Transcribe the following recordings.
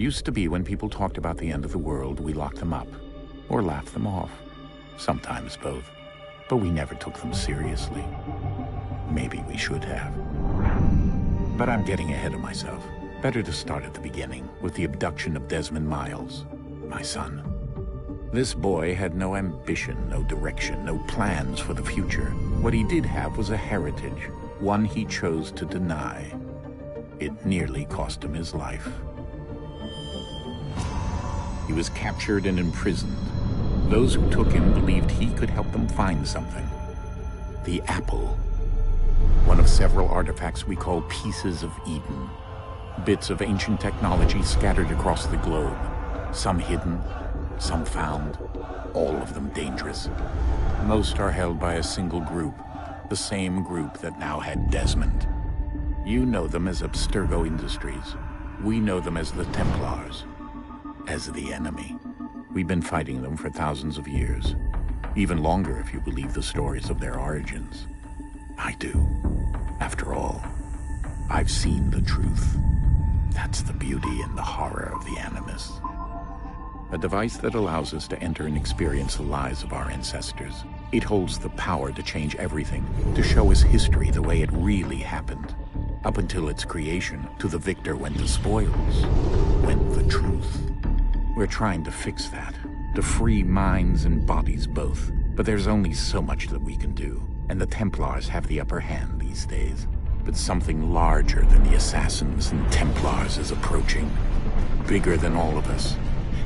Used to be when people talked about the end of the world, we locked them up, or laughed them off. Sometimes both. But we never took them seriously. Maybe we should have. But I'm getting ahead of myself. Better to start at the beginning, with the abduction of Desmond Miles, my son. This boy had no ambition, no direction, no plans for the future. What he did have was a heritage, one he chose to deny. It nearly cost him his life. He was captured and imprisoned. Those who took him believed he could help them find something. The apple. One of several artifacts we call pieces of Eden. Bits of ancient technology scattered across the globe. Some hidden, some found, all of them dangerous. Most are held by a single group, the same group that now had Desmond. You know them as Abstergo Industries. We know them as the Templars, as the enemy. We've been fighting them for thousands of years, even longer if you believe the stories of their origins. I do. After all, I've seen the truth. That's the beauty and the horror of the Animus. A device that allows us to enter and experience the lives of our ancestors. It holds the power to change everything, to show us history the way it really happened. Up until its creation, to the victor went the spoils, went the truth. We're trying to fix that, to free minds and bodies both. But there's only so much that we can do, and the Templars have the upper hand these days. But something larger than the Assassins and Templars is approaching, bigger than all of us.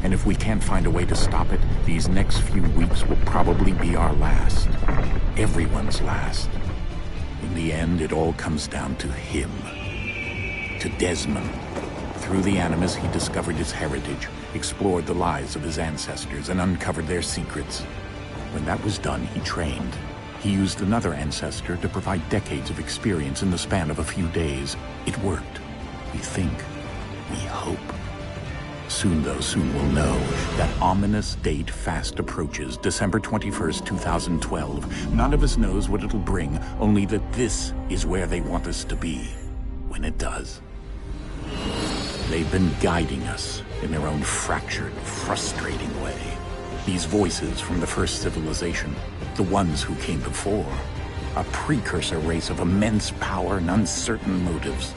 And if we can't find a way to stop it, these next few weeks will probably be our last. Everyone's last. In the end, it all comes down to him. To Desmond. Through the Animus, he discovered his heritage, explored the lives of his ancestors, and uncovered their secrets. When that was done, he trained. He used another ancestor to provide decades of experience in the span of a few days. It worked. We think. We hope. Soon, though, soon we'll know. That ominous date fast approaches, December 21st, 2012. None of us knows what it'll bring, only that this is where they want us to be, when it does. They've been guiding us in their own fractured, frustrating way. These voices from the first civilization, the ones who came before, a precursor race of immense power and uncertain motives.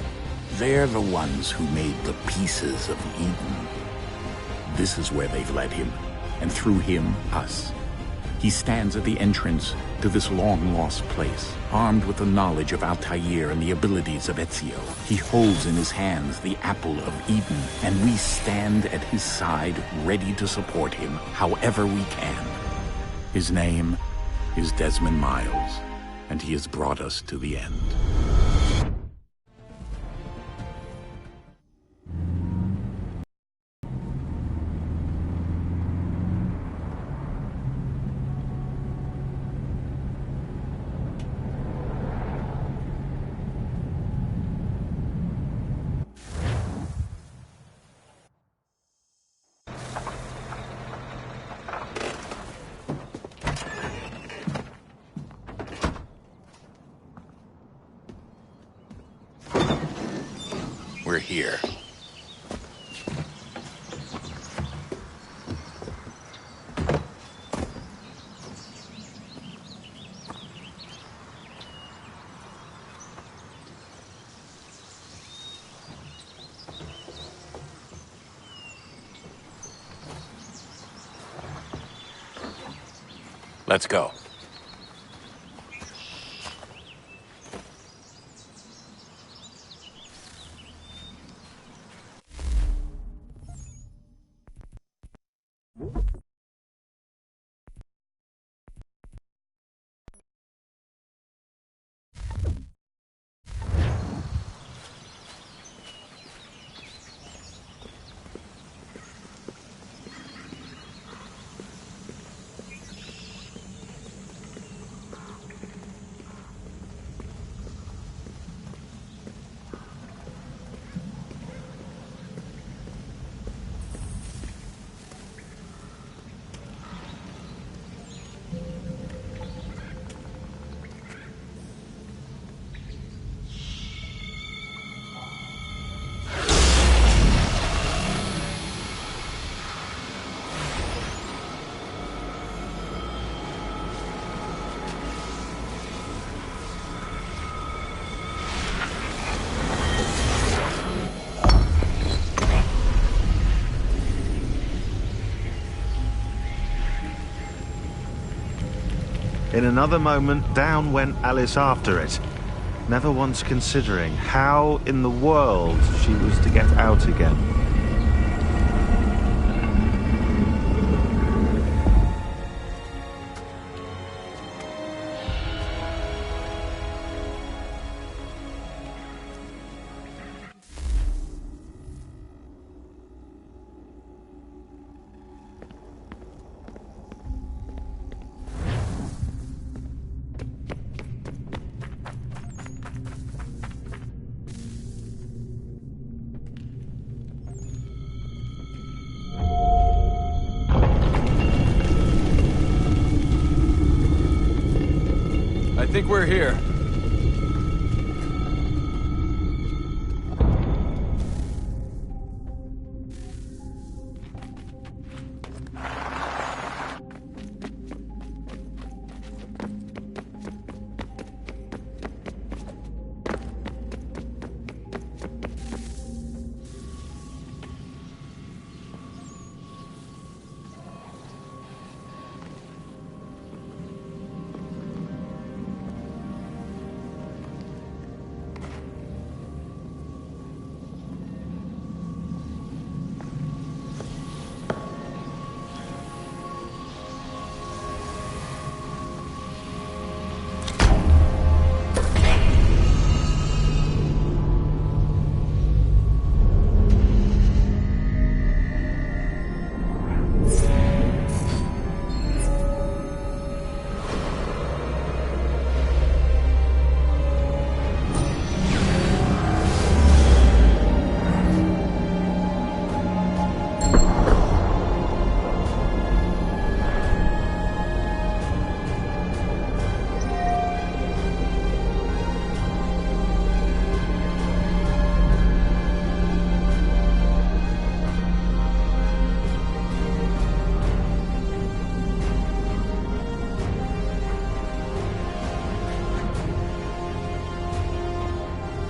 They're the ones who made the pieces of Eden. This is where they've led him, and through him, us. He stands at the entrance to this long-lost place, armed with the knowledge of Altair and the abilities of Ezio. He holds in his hands the apple of Eden, and we stand at his side, ready to support him however we can. His name is Desmond Miles, and he has brought us to the end. We're here. Let's go. In another moment, down went Alice after it, never once considering how in the world she was to get out again. I think we're here.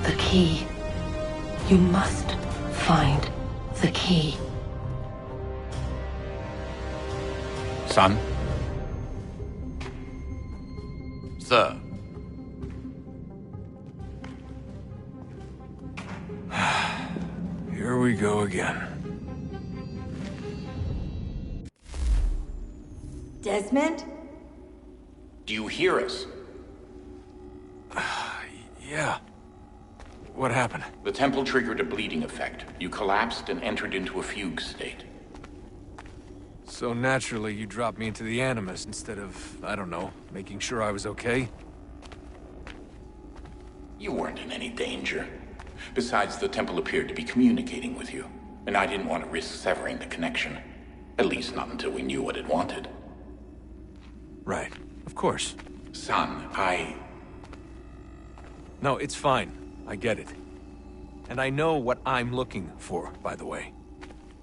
The key. You must find the key. Son? Sir. Here we go again. Desmond? Do you hear us? Yeah. What happened? The temple triggered a bleeding effect. You collapsed and entered into a fugue state. So naturally, you dropped me into the Animus instead of, I don't know, making sure I was okay? You weren't in any danger. Besides, the temple appeared to be communicating with you, and I didn't want to risk severing the connection. At least not until we knew what it wanted. Right. Of course. Son, No, it's fine. I get it. And I know what I'm looking for, by the way.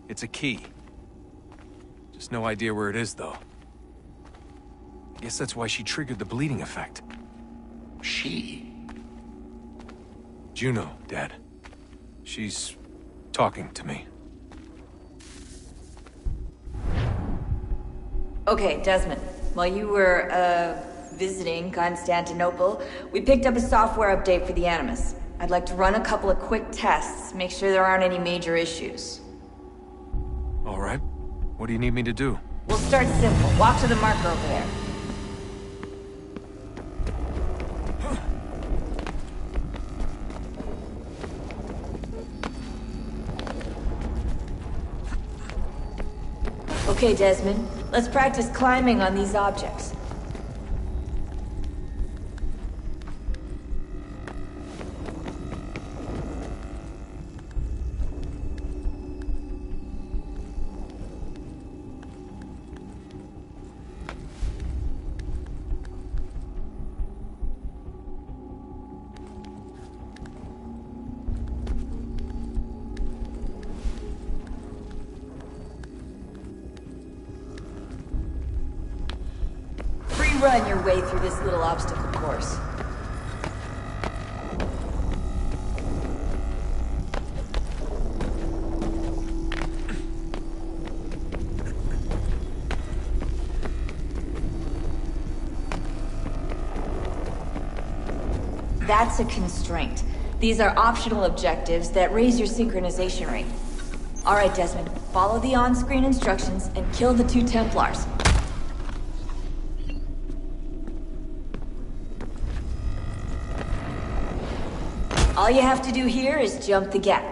It's a key. Just no idea where it is, though. I guess that's why she triggered the bleeding effect. She? Juno, Dad. She's talking to me. Okay, Desmond. While you were, visiting Constantinople, we picked up a software update for the Animus. I'd like to run a couple of quick tests, make sure there aren't any major issues. All right. What do you need me to do? We'll start simple. Walk to the marker over there. Okay, Desmond. Let's practice climbing on these objects. Run your way through this little obstacle course. That's a constraint. These are optional objectives that raise your synchronization rate. Alright, Desmond, follow the on-screen instructions and kill the 2 Templars. All you have to do here is jump the gap.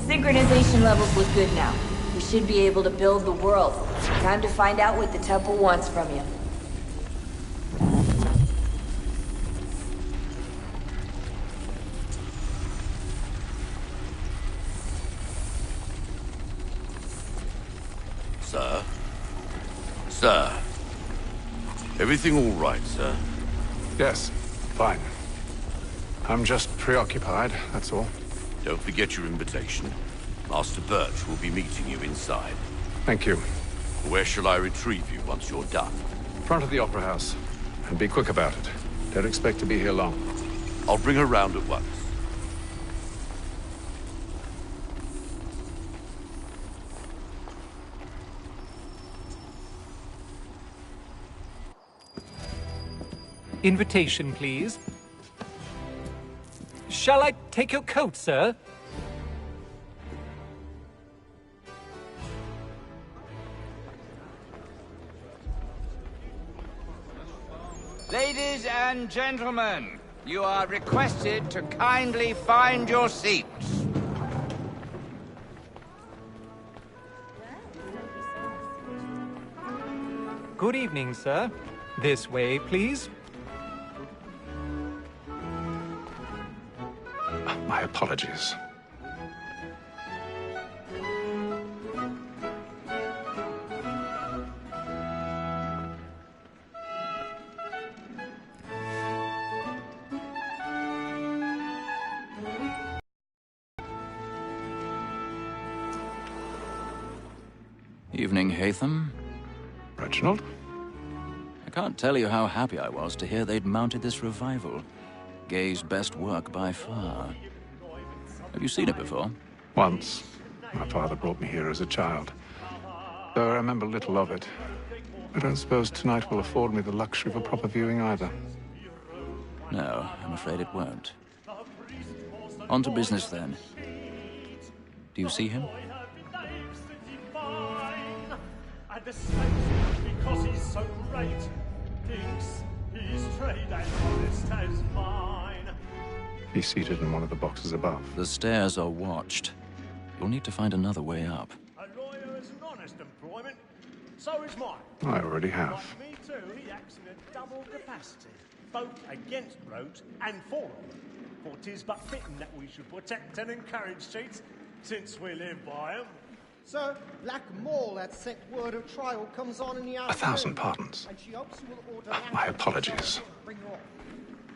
Synchronization levels look good now. We should be able to build the world. Time to find out what the temple wants from you. Sir? Sir? Everything all right, sir? Yes, fine. I'm just preoccupied, that's all. Don't forget your invitation. Master Birch will be meeting you inside. Thank you. Where shall I retrieve you once you're done? Front of the Opera House. And be quick about it. Don't expect to be here long. I'll bring her round at once. Invitation, please. Shall I take your coat, sir? Ladies and gentlemen, you are requested to kindly find your seats. Good evening, sir. This way, please. My apologies. Evening, Hatham. Reginald? I can't tell you how happy I was to hear they'd mounted this revival. Gay's best work by far. Have you seen it before? Once. My father brought me here as a child. Though I remember little of it. I don't suppose tonight will afford me the luxury of a proper viewing either. No, I'm afraid it won't. On to business, then. Do you see him? Because he's so great, thinks his trade as honest as mine. He's seated in one of the boxes above. The stairs are watched. You'll need to find another way up. A lawyer is an honest employment, so is mine. I already have. Like me too, he acts in a double capacity, both against rogues and for them. For 'tis but fitting that we should protect and encourage cheats, since we live by 'em. Sir, Black Mall had sent word of trial comes on in the afternoon. 1,000 pardons. And she hopes you will order My apologies. bring her off.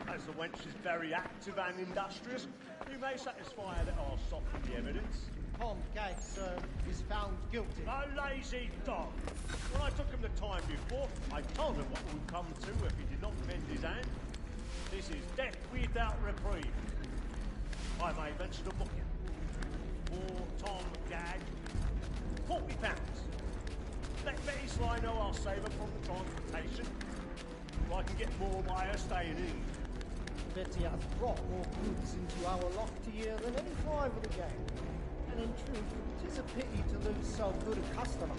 As the wench is very active and industrious, you may satisfy her that I'll soften the evidence. Tom Gates, sir, is found guilty. A lazy dog. When I took him the time before, I told him what would come to if he did not mend his hand. This is death without reprieve. I may venture to book him. For Tom Gag, £40. Let Betty Sly know I'll save her from the transportation. I can get more by her staying in. Betty has brought more goods into our lofty year than any five of the gang. And in truth, 'tis a pity to lose so good a customer.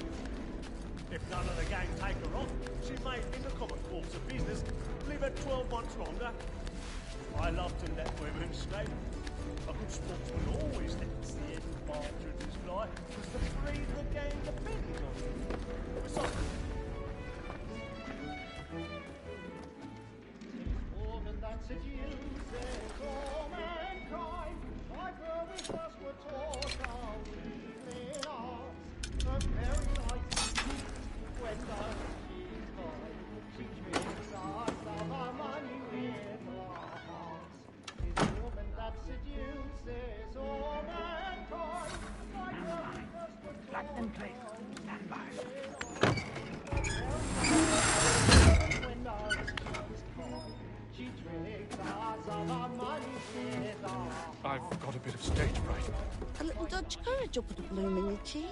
If none of the gang take her on, she may, in the common course of business, live her 12 months longer. I love to let women stay. A good sportsman always lets the end partridges fly, because the breed of the game depends on it. Besides, more than that seduces all mankind, like her with us were taught our evening arts, her very light, I've got a bit of stage fright. A little Dutch courage will put a bloom in your cheek.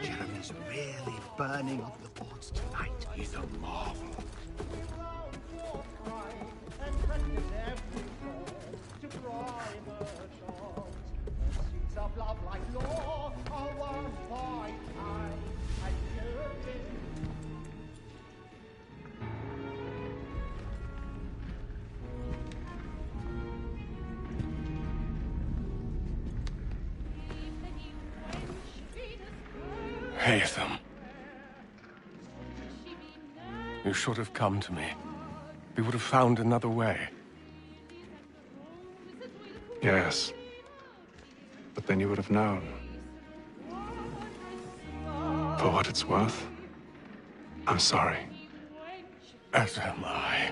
Jeremy's really burning up the boards tonight. He's a marvel. Haytham. You should have come to me. We would have found another way. Yes. But then you would have known. For what it's worth, I'm sorry. As am I.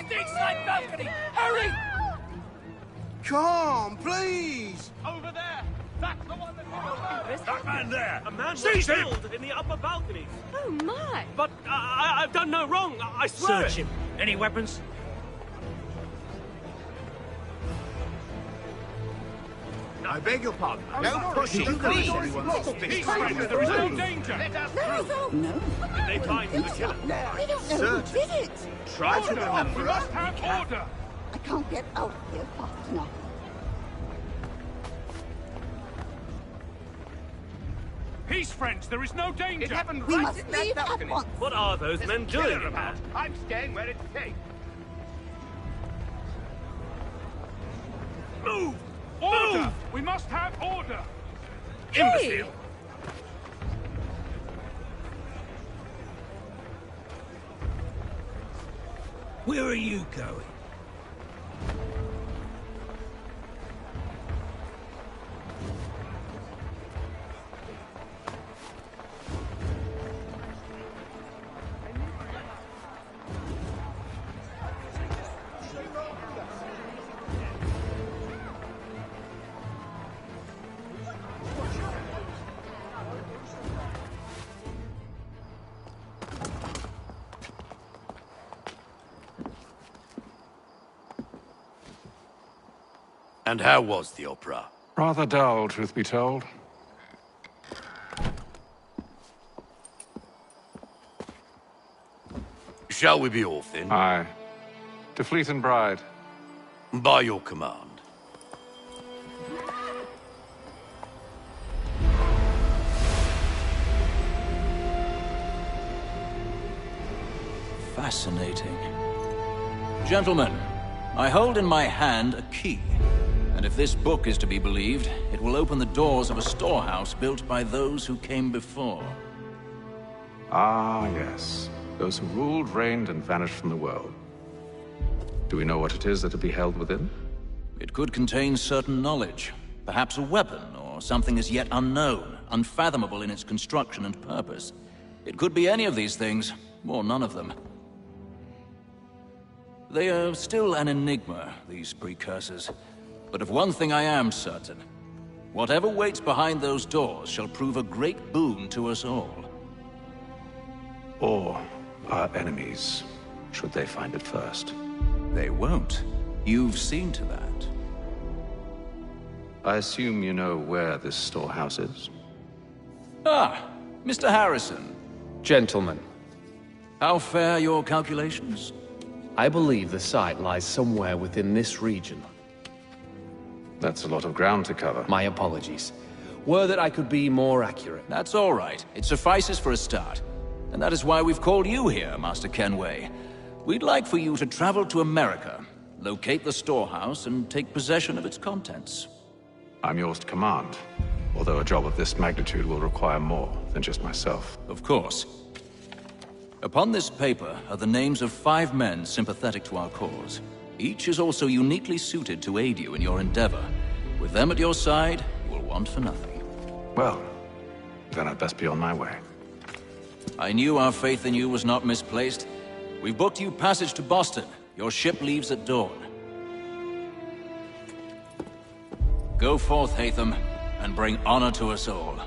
Stateside balcony! Hurry! Come, please! Over there! That's the one that... That man there! A man was Seize him! killed in the upper balcony. Oh, my! But I've done no wrong. I swear Search him. Any weapons? I beg your pardon. Don't push it, please! Peace, friends, there is no danger! Let us No, no. Did they find the killer? They don't know who did it. Try to remember. We must have order! I can't get out of here fast enough. Peace, friends, there is no danger! It happened We right must in that leave at balcony. once. What are those There's men a killer doing? about. I'm staying where it's safe. Move! Order! We must have order! Imbecile! Where are you going? And how was the opera? Rather dull, truth be told. Shall we be off then? Aye. To Fleet and Bride. By your command. Fascinating. Gentlemen, I hold in my hand a key. And if this book is to be believed, it will open the doors of a storehouse built by those who came before. Ah, yes. Those who ruled, reigned, and vanished from the world. Do we know what it is that will be held within? It could contain certain knowledge. Perhaps a weapon, or something as yet unknown, unfathomable in its construction and purpose. It could be any of these things, or none of them. They are still an enigma, these precursors. But of one thing I am certain. Whatever waits behind those doors shall prove a great boon to us all. Or our enemies, should they find it first. They won't. You've seen to that. I assume you know where this storehouse is? Ah, Mr. Harrison. Gentlemen, How fare your calculations? I believe the site lies somewhere within this region. That's a lot of ground to cover. My apologies. Were that I could be more accurate. That's all right. It suffices for a start. And that is why we've called you here, Master Kenway. We'd like for you to travel to America, locate the storehouse, and take possession of its contents. I'm yours to command, although a job of this magnitude will require more than just myself. Of course. Upon this paper are the names of 5 men sympathetic to our cause. Each is also uniquely suited to aid you in your endeavor. With them at your side, you will want for nothing. Well, then I'd best be on my way. I knew our faith in you was not misplaced. We've booked you passage to Boston. Your ship leaves at dawn. Go forth, Hatham, and bring honor to us all.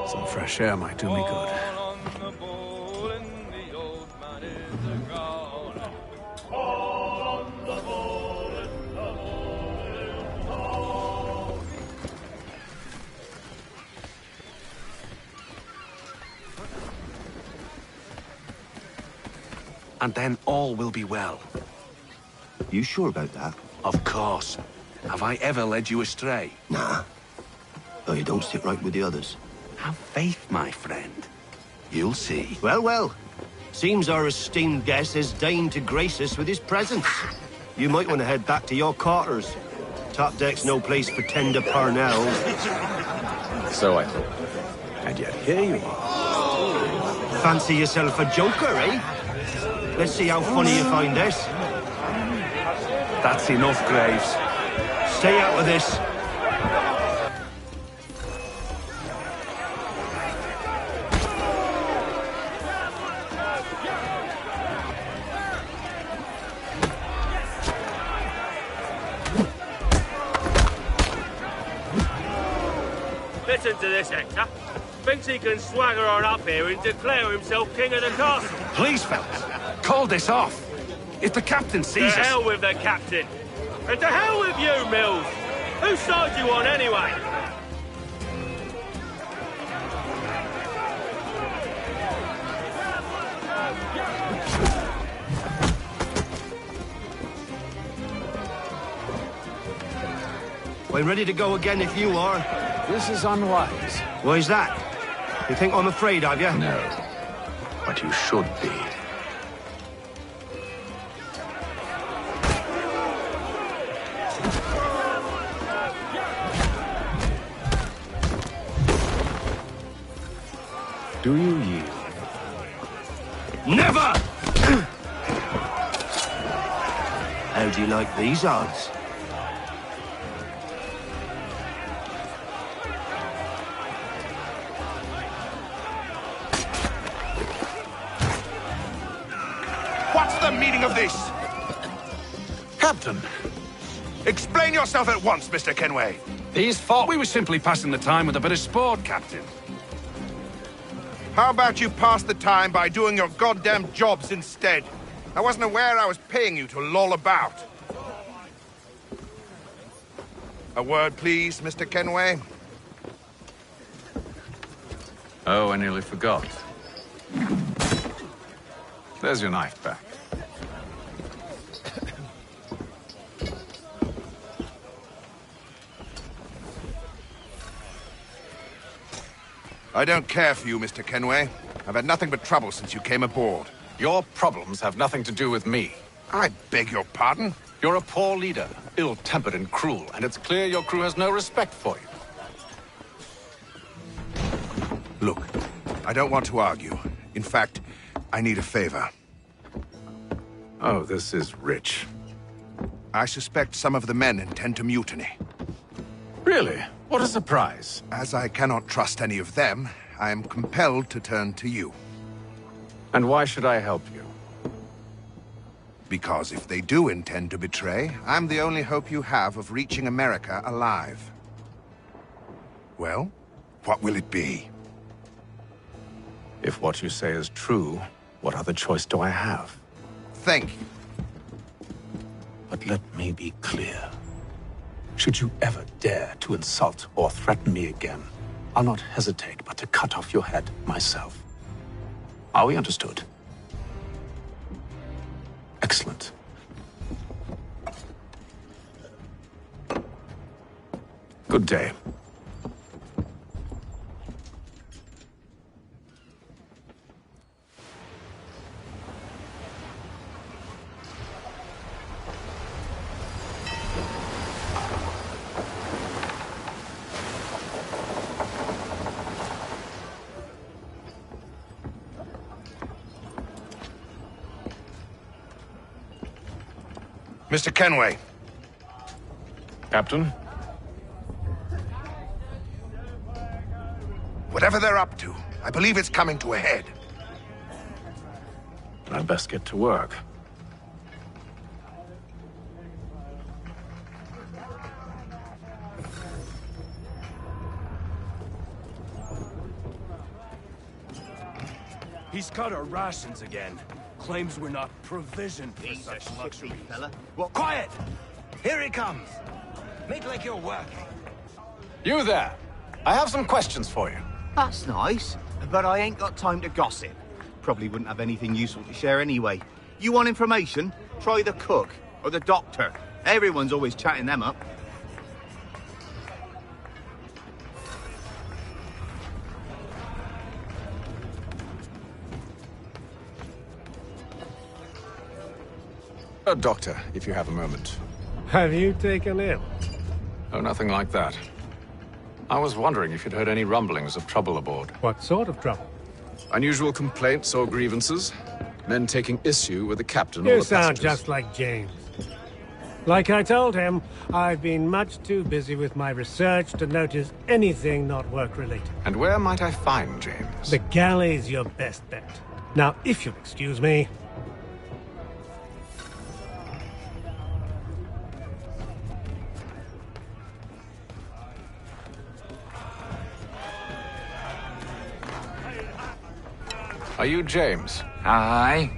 Some fresh air might do me good. And then all will be well. You sure about that? Of course. Have I ever led you astray? Nah. Though you don't sit right with the others. Have faith, my friend. You'll see. Well, well. Seems our esteemed guest has deigned to grace us with his presence. You might want to head back to your quarters. Top deck's no place for tender parnells. So I thought. And yet here you are. Fancy yourself a joker, eh? Let's see how funny you find this. That's enough, Graves. Stay out of this. Listen to this, Hector. Thinks he can swagger on up here and declare himself king of the castle. Please, fellas, call this off. If the captain sees us... To hell with the captain. And to hell with you, Mills. Whose side you on, anyway? We're ready to go again if you are. This is unwise. Why's that? You think I'm afraid of you? No. But you should be. Do you yield? Never! How do you like these odds? What's the meaning of this? Captain! Explain yourself at once, Mr. Kenway. He's thought we were simply passing the time with a bit of sport, Captain. How about you pass the time by doing your goddamn jobs instead? I wasn't aware I was paying you to loll about. A word, please, Mr. Kenway. Oh, I nearly forgot. There's your knife back. I don't care for you, Mr. Kenway. I've had nothing but trouble since you came aboard. Your problems have nothing to do with me. I beg your pardon? You're a poor leader, ill-tempered and cruel, and it's clear your crew has no respect for you. Look, I don't want to argue. In fact, I need a favor. Oh, this is rich. I suspect some of the men intend to mutiny. Really? What a surprise. As I cannot trust any of them, I am compelled to turn to you. And why should I help you? Because if they do intend to betray, I'm the only hope you have of reaching America alive. Well, what will it be? If what you say is true, what other choice do I have? Thank you. But let me be clear. Should you ever dare to insult or threaten me again, I'll not hesitate but to cut off your head myself. Are we understood? Excellent. Good day. Mr. Kenway. Captain? Whatever they're up to, I believe it's coming to a head. I'd best get to work. He's cut our rations again. Claims we're not provisioned for such luxury. Fella. Well, quiet! Here he comes. Make like you're working. You there! I have some questions for you. That's nice, but I ain't got time to gossip. Probably wouldn't have anything useful to share anyway. You want information? Try the cook or the doctor. Everyone's always chatting them up. A doctor, if you have a moment. Have you taken ill? Oh, nothing like that. I was wondering if you'd heard any rumblings of trouble aboard. What sort of trouble? Unusual complaints or grievances? Men taking issue with the captain or You the sound passengers? just like James. Like I told him, I've been much too busy with my research to notice anything not work-related. And where might I find James? The galley's your best bet. Now, if you'll excuse me... Are you James? Aye.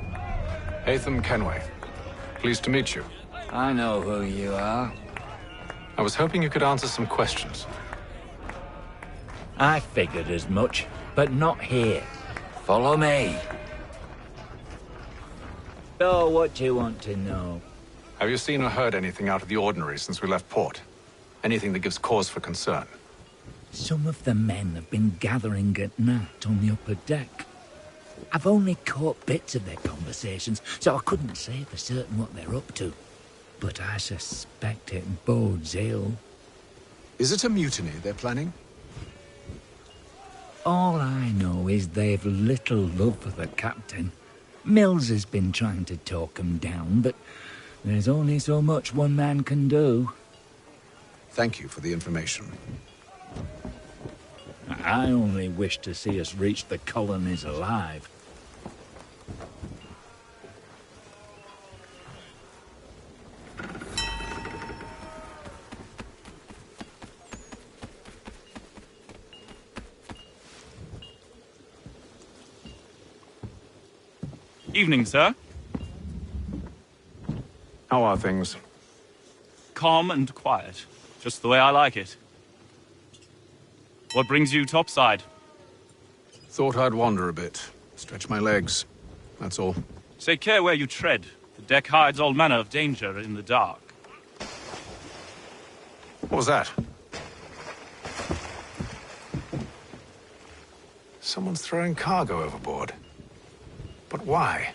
Hatham Kenway. Pleased to meet you. I know who you are. I was hoping you could answer some questions. I figured as much, but not here. Follow me. So, what do you want to know? Have you seen or heard anything out of the ordinary since we left port? Anything that gives cause for concern? Some of the men have been gathering at night on the upper deck. I've only caught bits of their conversations, so I couldn't say for certain what they're up to. But I suspect it bodes ill. Is it a mutiny they're planning? All I know is they've little love for the captain. Mills has been trying to talk him down, but there's only so much one man can do. Thank you for the information. I only wish to see us reach the colonies alive. Evening, sir. How are things? Calm and quiet. Just the way I like it. What brings you topside? Thought I'd wander a bit. Stretch my legs. That's all. Take care where you tread. The deck hides all manner of danger in the dark. What was that? Someone's throwing cargo overboard. But why?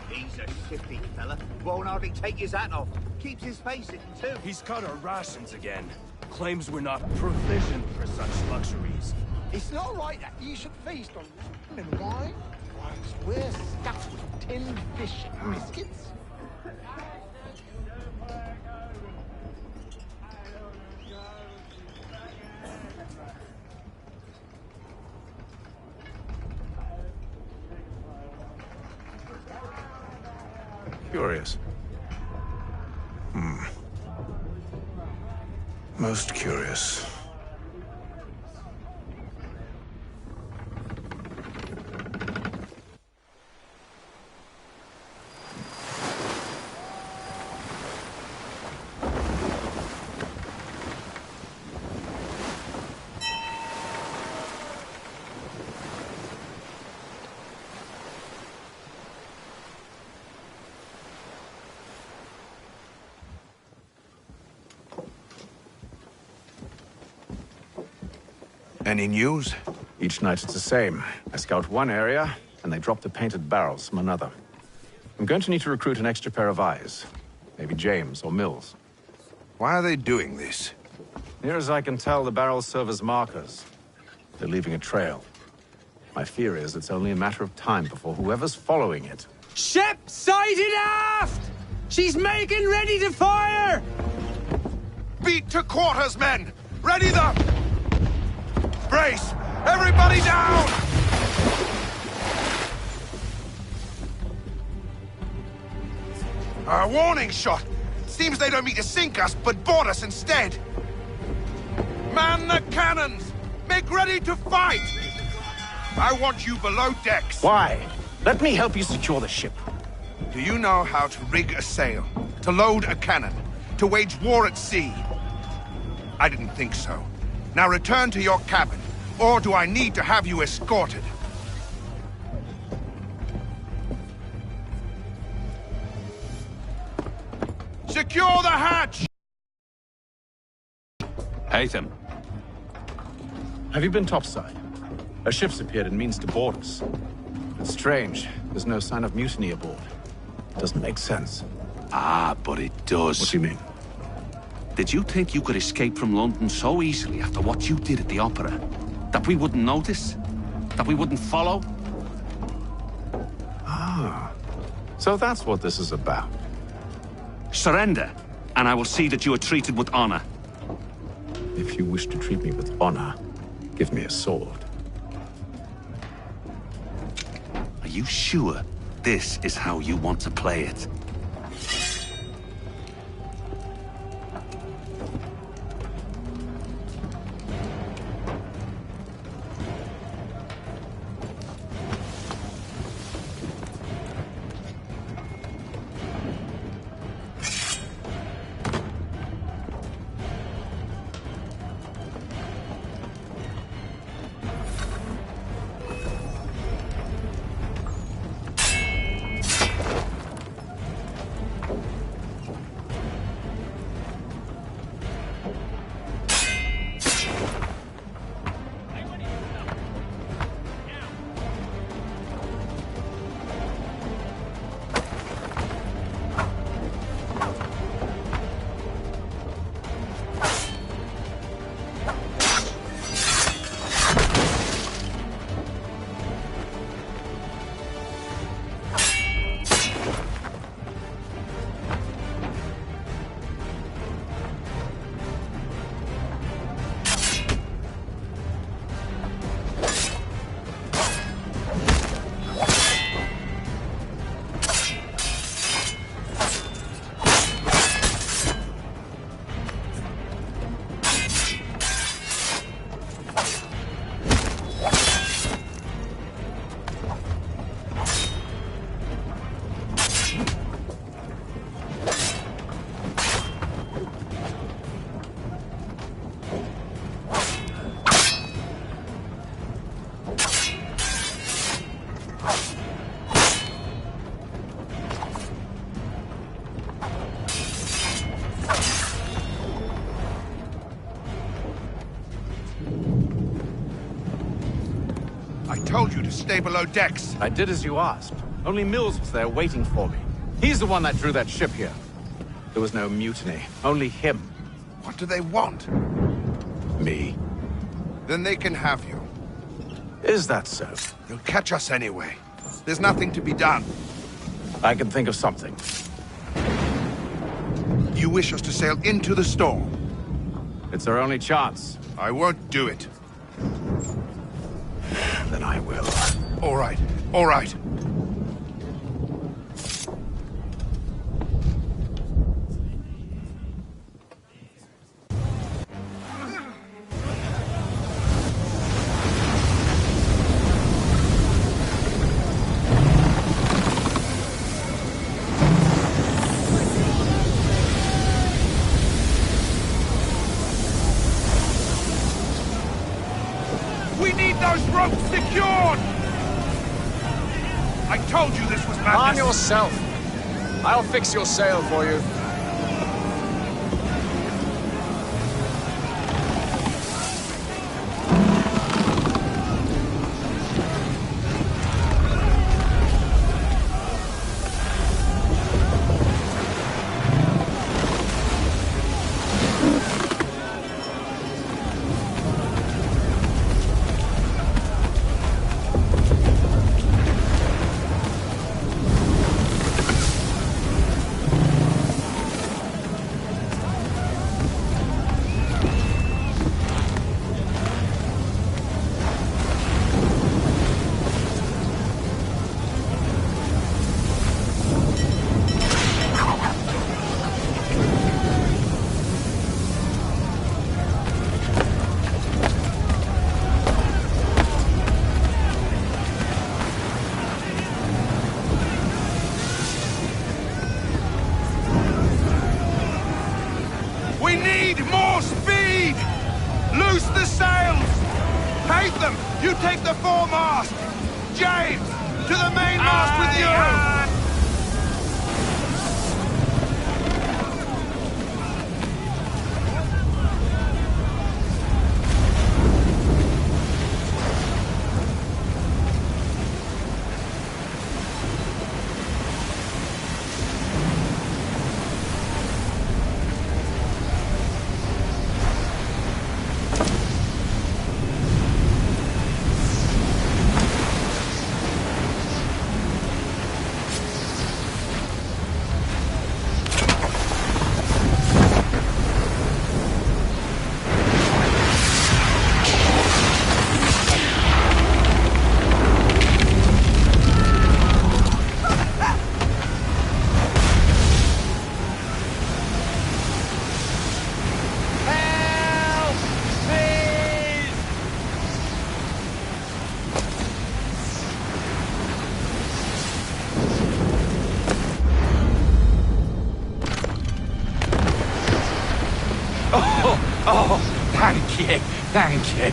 He's a shifty fella. Won't hardly take his hat off. Keeps his face hidden too. He's cut our rations again. Claims we're not provisioned for such luxuries. It's not right that you should feast on rum and wine, whilst we're stuffed with tinned fish and biscuits. Curious. Most curious. Any news? Each night it's the same. I scout one area, and they drop the painted barrels from another. I'm going to need to recruit an extra pair of eyes. Maybe James or Mills. Why are they doing this? Near as I can tell, the barrels serve as markers. They're leaving a trail. My fear is it's only a matter of time before whoever's following it... Ship sighted aft! She's making ready to fire! Beat to quarters, men! Ready the... Brace! Everybody down! A warning shot! Seems they don't mean to sink us, but board us instead! Man the cannons! Make ready to fight! I want you below decks! Why? Let me help you secure the ship. Do you know how to rig a sail? To load a cannon? To wage war at sea? I didn't think so. Now return to your cabin, or do I need to have you escorted? Secure the hatch! Haytham. Have you been topside? A ship's appeared and means to board us. It's strange. There's no sign of mutiny aboard. Doesn't make sense. Ah, but it does. What do you mean? Did you think you could escape from London so easily after what you did at the opera? That we wouldn't notice? That we wouldn't follow? Ah. So that's what this is about. Surrender, and I will see that you are treated with honor. If you wish to treat me with honor, give me a sword. Are you sure this is how you want to play it? told you to stay below decks. I did as you asked. Only Mills was there waiting for me. He's the one that drew that ship here. There was no mutiny, only him. What do they want? Me. Then they can have you. Is that so? They'll catch us anyway. There's nothing to be done. I can think of something. You wish us to sail into the storm? It's our only chance. I won't do it. Then I will. All right, all right. We need those ropes secured! I told you this was madness! Arm yourself! I'll fix your sail for you. We need more speed! Loose the sails! Hate them! You take the foremast! James, to the mainmast with you! Oh, thank you, thank you.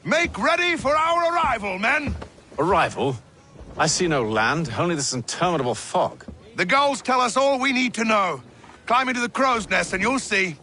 Make ready for our arrival, men! Arrival? I see no land, only this interminable fog. The gulls tell us all we need to know. Climb into the crow's nest and you'll see.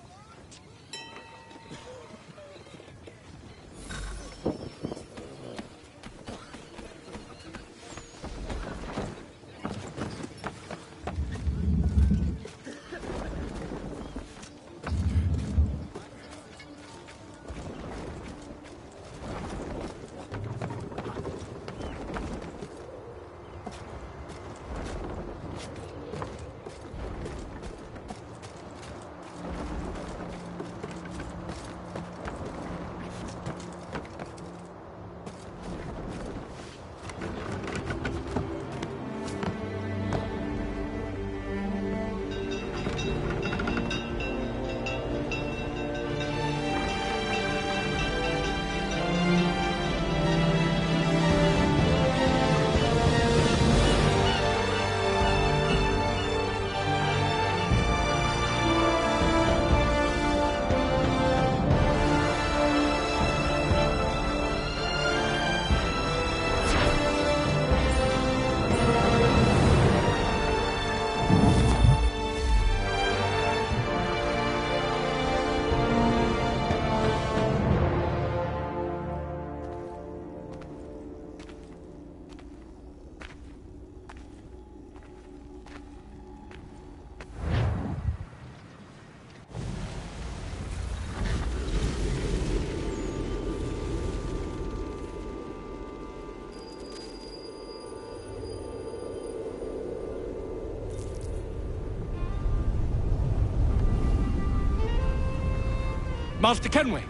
Master Kenway!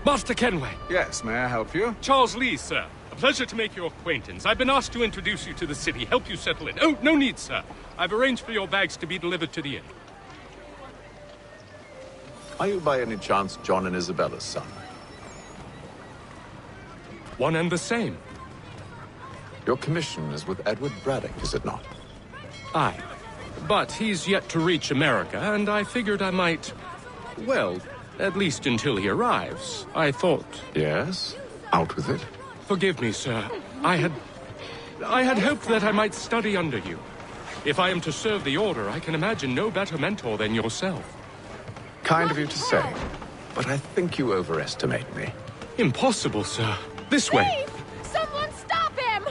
Master Kenway! Yes, may I help you? Charles Lee, sir. A pleasure to make your acquaintance. I've been asked to introduce you to the city, help you settle in. Oh, no need, sir. I've arranged for your bags to be delivered to the inn. Are you by any chance John and Isabella's son? One and the same. Your commission is with Edward Braddock, is it not? Aye. But he's yet to reach America, and I figured I might... Well, at least until he arrives. I thought... Yes? Out with it. Forgive me, sir. I had hoped that I might study under you. If I am to serve the Order, I can imagine no better mentor than yourself. Kind of you to say, but I think you overestimate me. Impossible, sir. This way. Someone stop him!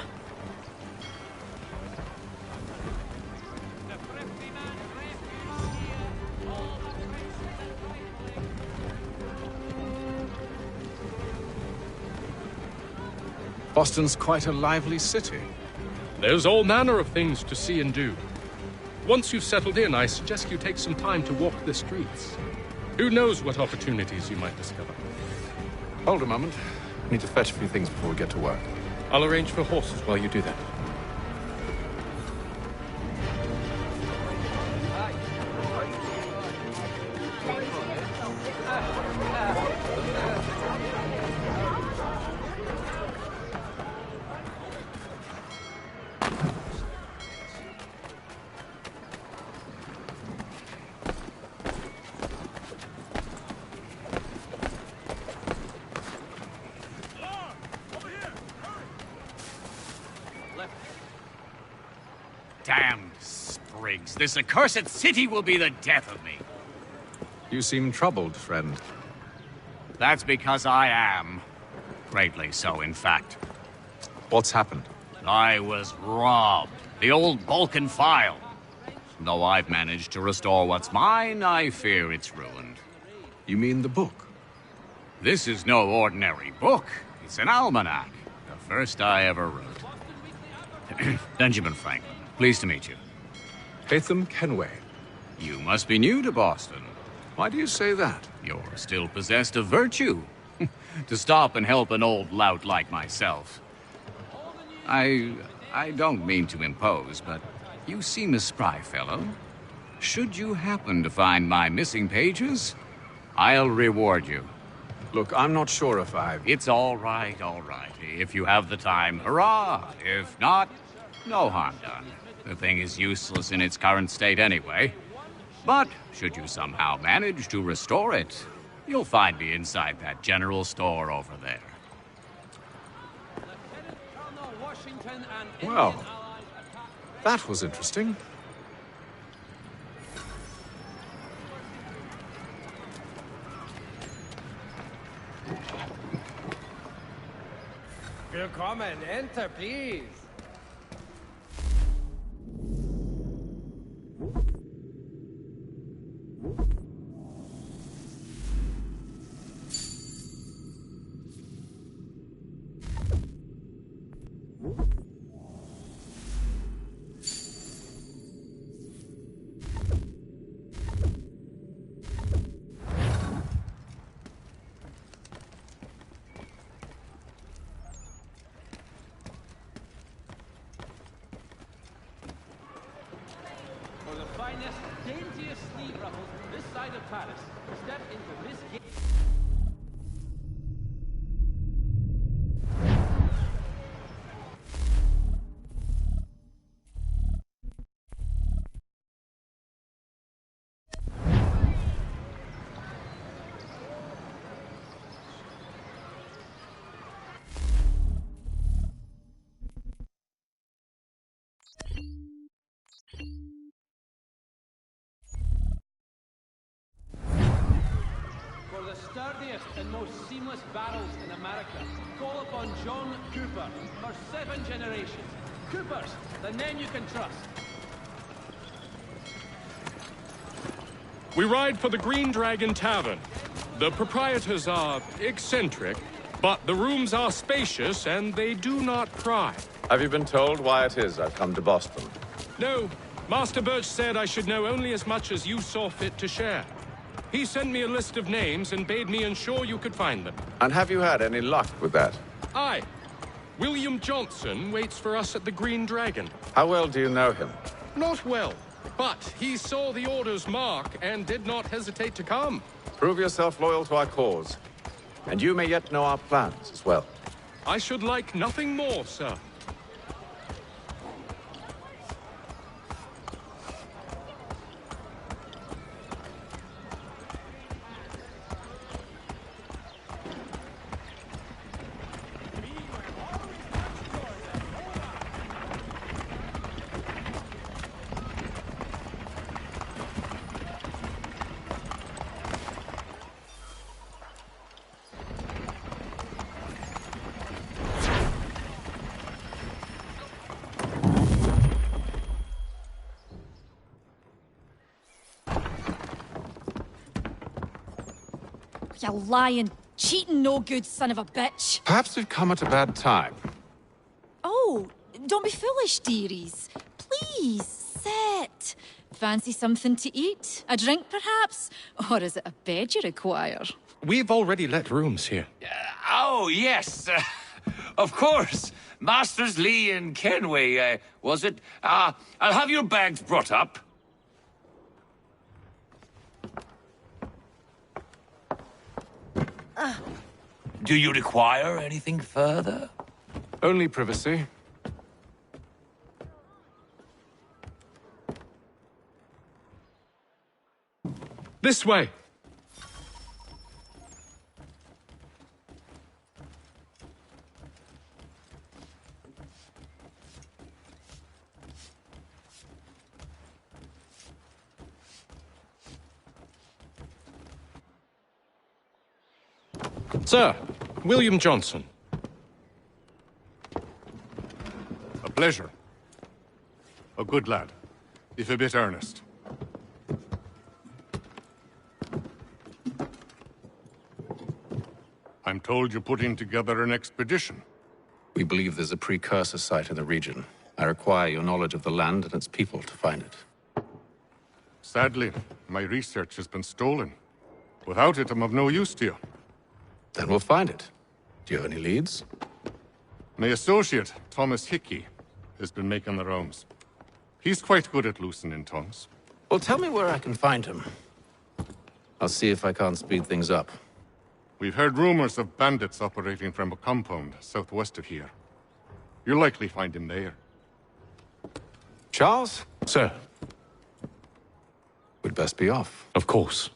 Boston's quite a lively city. There's all manner of things to see and do. Once you've settled in, I suggest you take some time to walk the streets. Who knows what opportunities you might discover. Hold a moment. I need to fetch a few things before we get to work. I'll arrange for horses while you do that. Damned sprigs. This accursed city will be the death of me. You seem troubled, friend. That's because I am. Greatly so, in fact. What's happened? I was robbed. The old Balkan file. Though I've managed to restore what's mine, I fear it's ruined. You mean the book? This is no ordinary book. It's an almanac. The first I ever wrote. Benjamin Franklin. Pleased to meet you. Hatham Kenway. You must be new to Boston. Why do you say that? You're still possessed of virtue. To stop and help an old lout like myself. I don't mean to impose, but you seem a spry fellow. Should you happen to find my missing pages, I'll reward you. Look, I'm not sure if It's all right, all right. If you have the time, hurrah! If not, no harm done. The thing is useless in its current state anyway. But should you somehow manage to restore it, you'll find me inside that general store over there. Well, that was interesting. Willkommen, enter, please. For the finest, daintiest sleeve ruffles this side of Paris, step into this gate. For the sturdiest and most seamless barrels in America, call upon John Cooper for 7 generations. Coopers, the name you can trust. We ride for the Green Dragon Tavern. The proprietors are eccentric, but the rooms are spacious and they do not pry. Have you been told why it is I've come to Boston? No, Master Birch said I should know only as much as you saw fit to share. He sent me a list of names and bade me ensure you could find them. And have you had any luck with that? Aye. William Johnson waits for us at the Green Dragon. How well do you know him? Not well, but he saw the order's mark and did not hesitate to come. Prove yourself loyal to our cause. And you may yet know our plans as well. I should like nothing more, sir. You lying, cheating, no good son of a bitch. Perhaps we've come at a bad time. Oh, don't be foolish, dearies. Please, sit. Fancy something to eat? A drink, perhaps? Or is it a bed you require? We've already let rooms here. Oh, yes. Of course. Masters Lee and Kenway, was it? I'll have your bags brought up. Do you require anything further? Only privacy. This way. Sir, William Johnson. A pleasure. A good lad, if a bit earnest. I'm told you're putting together an expedition. We believe there's a precursor site in the region. I require your knowledge of the land and its people to find it. Sadly, my research has been stolen. Without it, I'm of no use to you. Then we'll find it. Do you have any leads? My associate, Thomas Hickey, has been making the rounds. He's quite good at loosening tongues. Well, tell me where I can find him. I'll see if I can't speed things up. We've heard rumors of bandits operating from a compound southwest of here. You'll likely find him there. Charles? Sir. We'd best be off. Of course.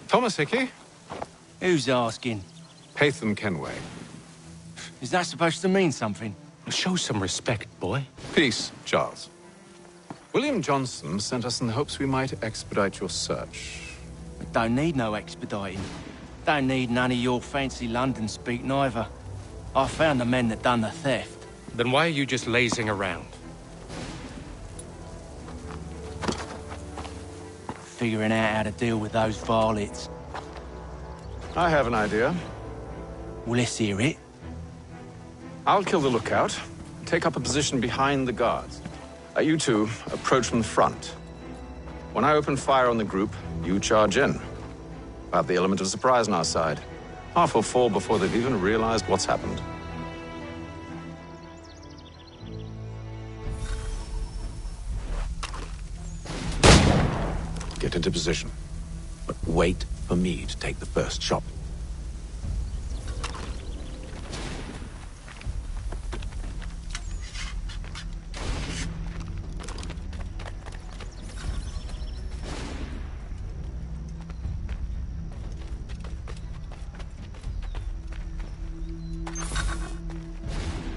Thomas Hickey? Who's asking? Patham Kenway. Is that supposed to mean something? Show some respect, boy. Peace, Charles. William Johnson sent us in the hopes we might expedite your search. Don't need no expediting. Don't need none of your fancy London speak neither. I found the men that done the theft. Then why are you just lazing around? Figuring out how to deal with those varlets. I have an idea. Well, let's hear it. I'll kill the lookout, take up a position behind the guards. You two approach from the front. When I open fire on the group, you charge in. I have the element of surprise on our side. Half will fall before they've even realized what's happened. Get into position. But wait for me to take the first shot.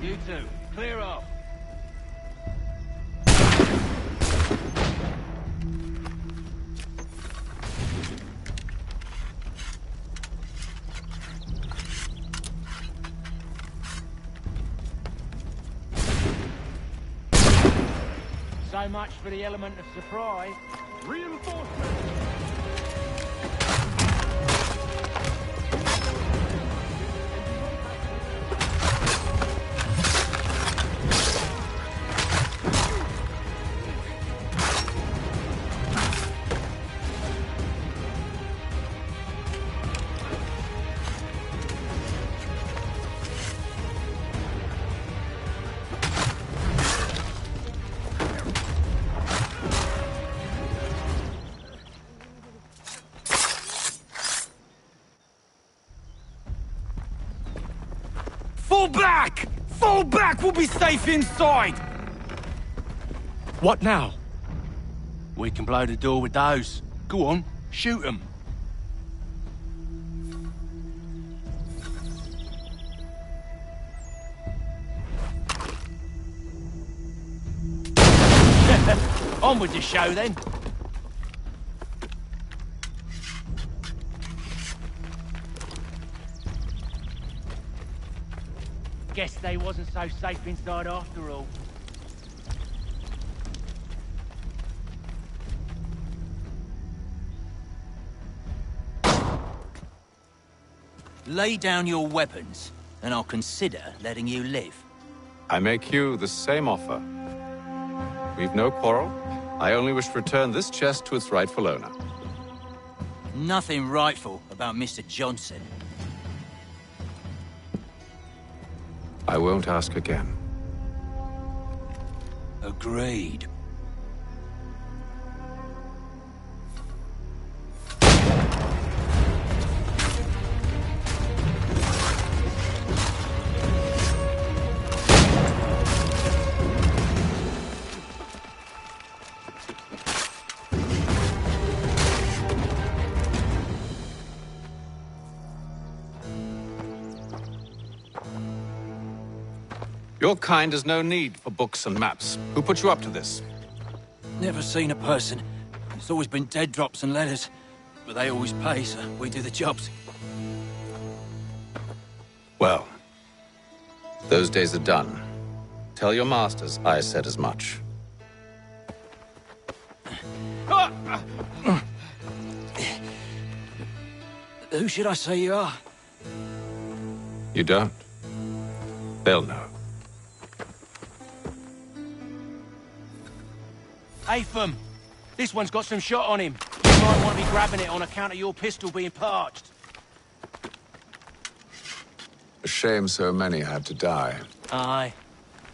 You two, clear off. So much for the element of surprise. Reinforcement! Fall back! Fall back! We'll be safe inside! What now? We can blow the door with those. Go on, shoot them. On with the show then. Guess they wasn't so safe inside after all. Lay down your weapons, and I'll consider letting you live. I make you the same offer. We've no quarrel. I only wish to return this chest to its rightful owner. Nothing rightful about Mr. Johnson. I won't ask again. Agreed. Your kind has no need for books and maps. Who put you up to this? Never seen a person. It's always been dead drops and letters. But they always pay, so we do the jobs. Well, those days are done. Tell your masters I said as much. Who should I say you are? You don't? They'll know. Atham, this one's got some shot on him. You might want to be grabbing it on account of your pistol being parched. A shame so many had to die. Aye.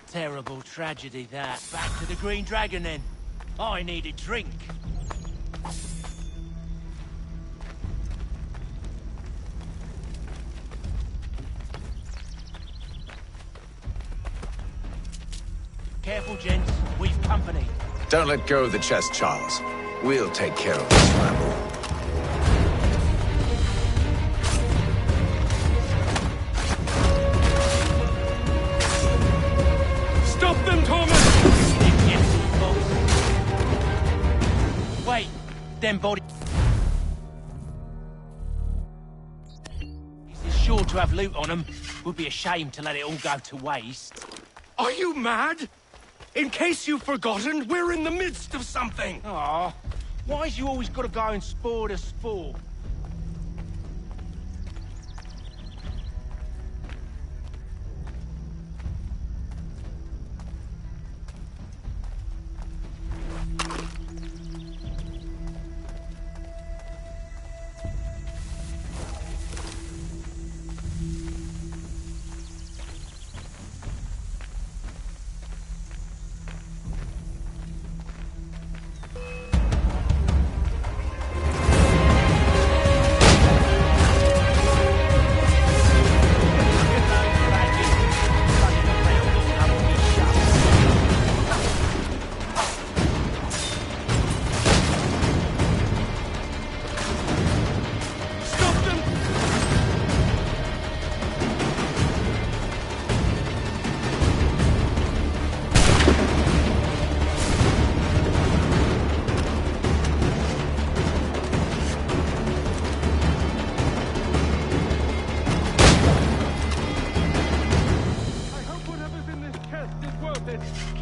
Terrible tragedy, that. Back to the Green Dragon, then. I need a drink. Careful, gents. We've company. Don't let go of the chest, Charles. We'll take care of this rabble. Stop them, Thomas! Wait, them body... He's sure to have loot on them. Would be a shame to let it all go to waste. Are you mad? In case you've forgotten, we're in the midst of something! Aw, why's you always gotta go and spoil the sport?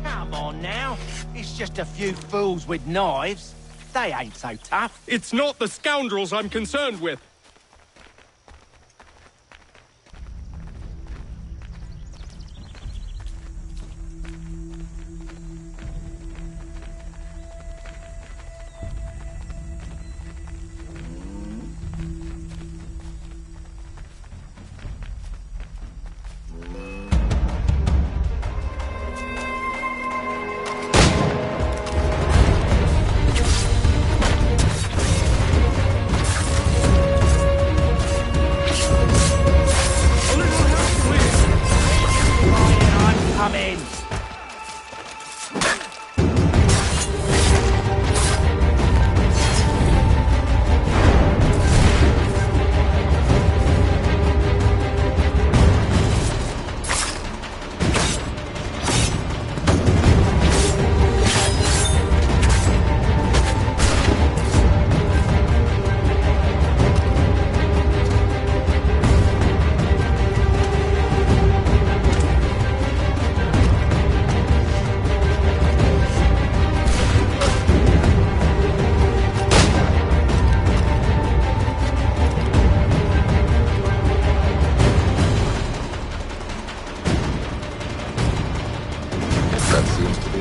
Come on now. It's just a few fools with knives. They ain't so tough. It's not the scoundrels I'm concerned with.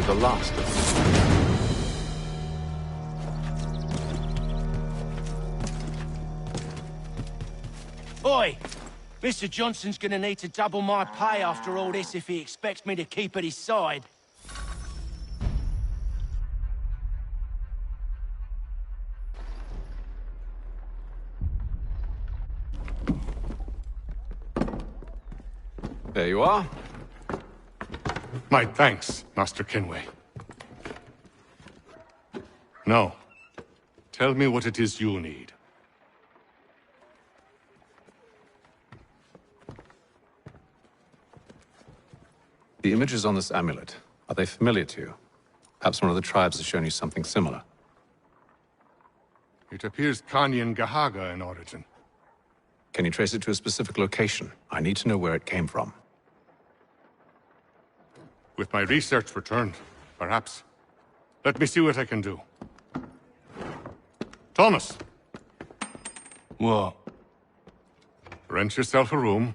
The last of them. Oi! Mr. Johnson's gonna need to double my pay after all this if he expects me to keep at his side. There you are. My thanks, Master Kenway. Now, tell me what it is you need. The images on this amulet, are they familiar to you? Perhaps one of the tribes has shown you something similar. It appears Kanyan Gahaga in origin. Can you trace it to a specific location? I need to know where it came from. With my research returned, perhaps. Let me see what I can do. Thomas! What? Rent yourself a room.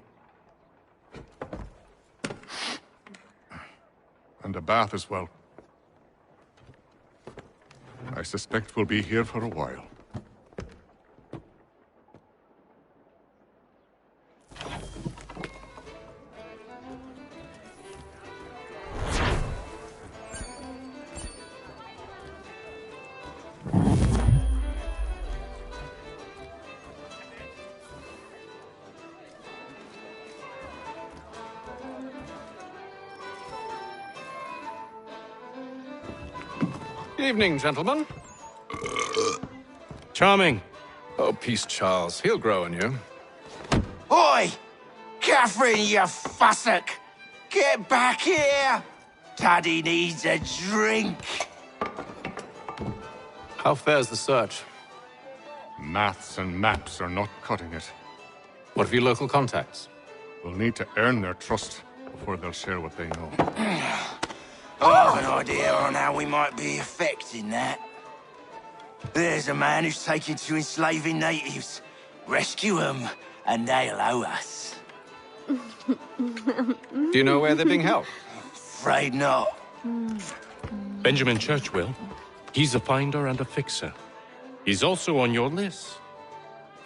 And a bath as well. I suspect we'll be here for a while. Evening, gentlemen. Charming. Oh, peace, Charles. He'll grow on you. Oi! Catherine, you fussock! Get back here! Daddy needs a drink. How fares the search? Maths and maps are not cutting it. What of your local contacts? We'll need to earn their trust before they'll share what they know. I have an idea on how we might be affecting that. There's a man who's taken to enslaving natives. Rescue them, and they'll owe us. Do you know where they're being held? Afraid not. Benjamin Churchwill. He's a finder and a fixer. He's also on your list.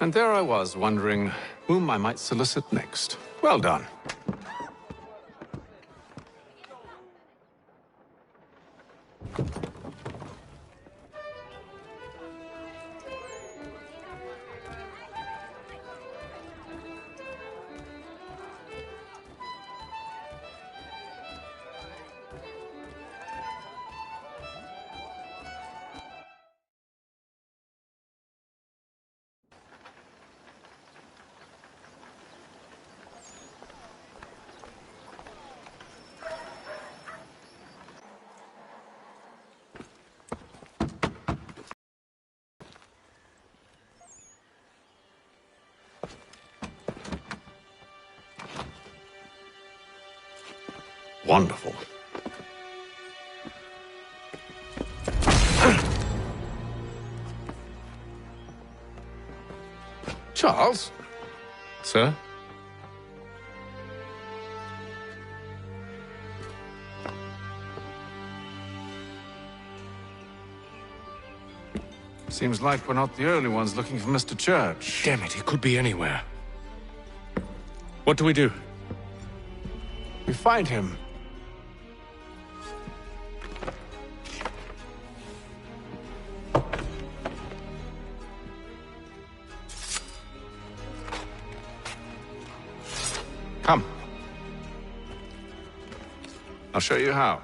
And there I was, wondering whom I might solicit next. Well done. Wonderful. Charles? Sir? Seems like we're not the only ones looking for Mr. Church. Damn it, he could be anywhere. What do we do? We find him. Come. I'll show you how.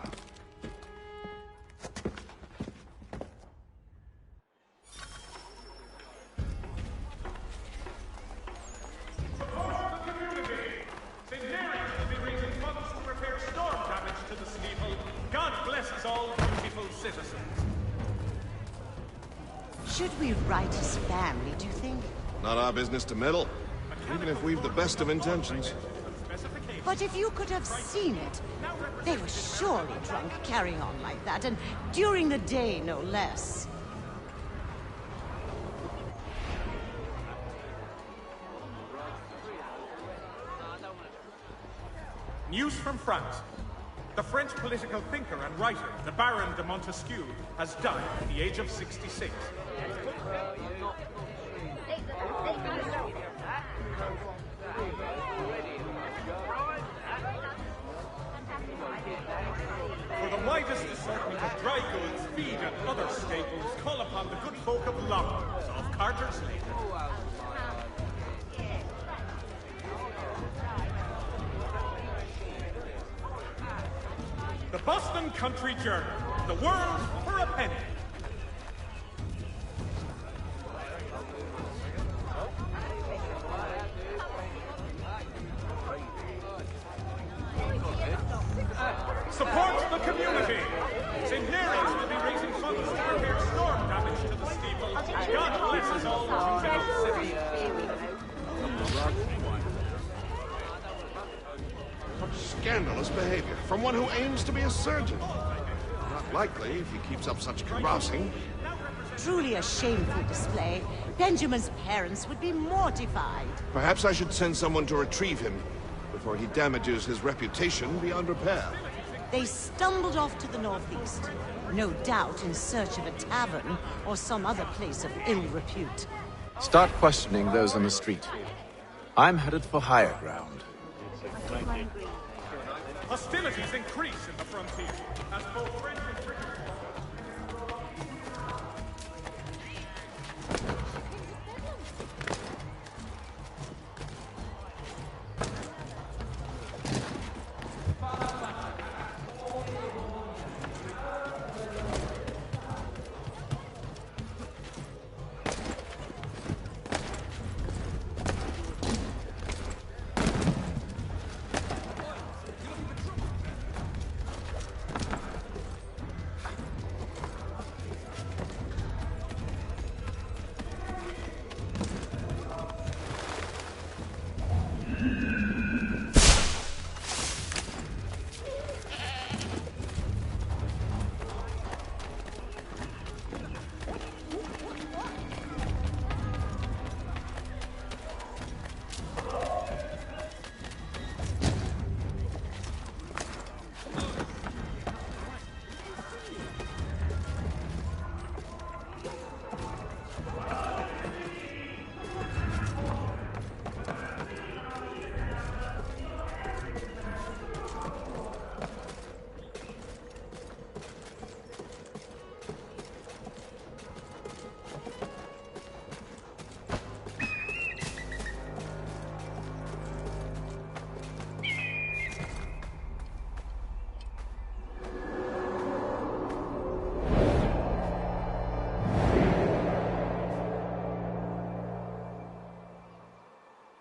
Should we write his family, do you think? Not our business to meddle, even if we've the best of intentions. But if you could have seen it, they were surely drunk carrying on like that, and during the day, no less. News from France. The French political thinker and writer, the Baron de Montesquieu, has died at the age of 66. For the widest assortment of dry goods, feed, and other staples, call upon the good folk of Longers of Carter's Lane. The Boston Country Journal. The world for a penny. Support the community. St. Mary's will be raising funds to repair storm damage to the steeple. God bless us all, Juvenile City. Scandalous behavior from one who aims to be a surgeon. Not likely if he keeps up such carousing. Truly a shameful display. Benjamin's parents would be mortified. Perhaps I should send someone to retrieve him before he damages his reputation beyond repair. They stumbled off to the northeast, no doubt in search of a tavern or some other place of ill repute. Start questioning those on the street. I'm headed for higher ground. Hostilities increase in the frontier, as both French and British...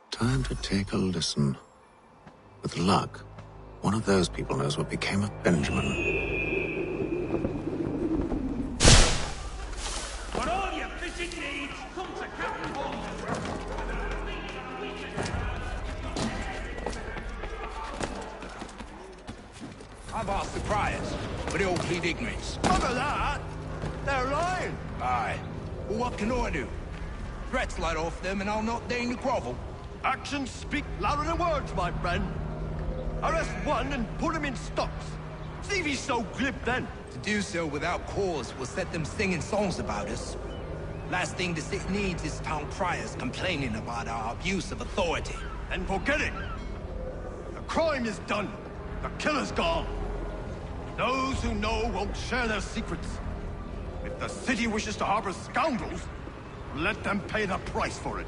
Time to take a listen. With luck, one of those people knows what became of Benjamin. For all your fishing needs, come to Captain Holmes. I've asked the criers, but they all plead ignorance. None of that! They're lying! Aye. Well, what can I do? Threats let off them and I'll not deign to grovel. Actions speak louder than words, my friend. Arrest one and put him in stocks. See if he's so glib then. To do so without cause will set them singing songs about us. Last thing the city needs is town criers complaining about our abuse of authority. Then forget it. The crime is done. The killer's gone. Those who know won't share their secrets. If the city wishes to harbor scoundrels, let them pay the price for it.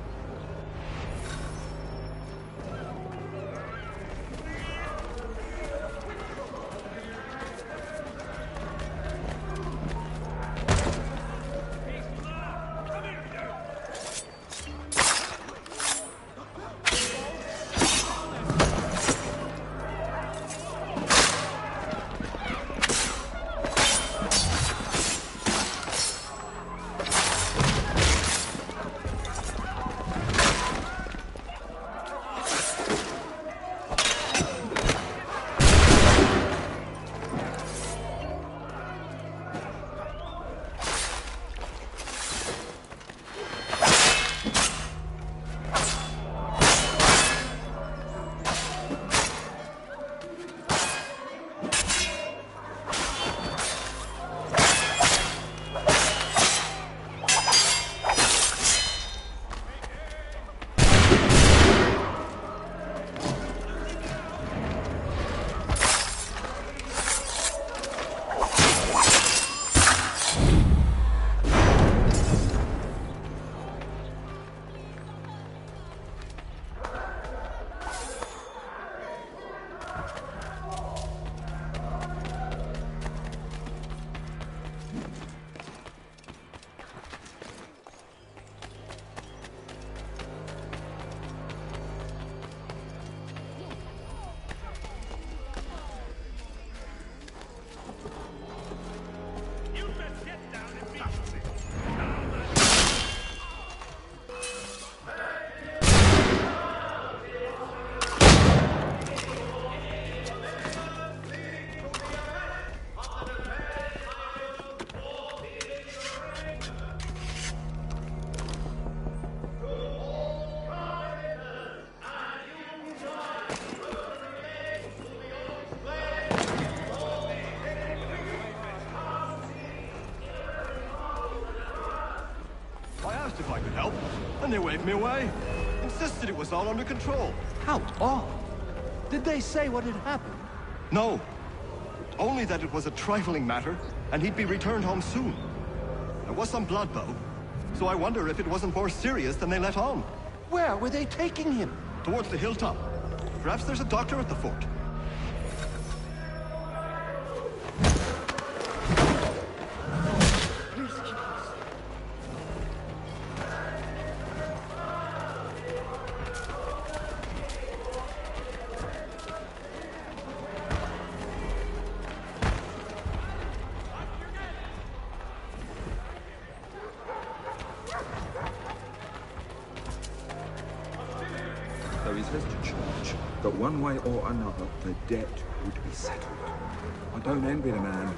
If I could help, and they waved me away. Insisted it was all under control. How odd. Did they say what had happened? No. Only that it was a trifling matter, and he'd be returned home soon. There was some blood, though, so I wonder if it wasn't more serious than they let on. Where were they taking him? Towards the hilltop. Perhaps there's a doctor at the fort. There is less to charge, but one way or another, the debt would be settled. I don't envy the man.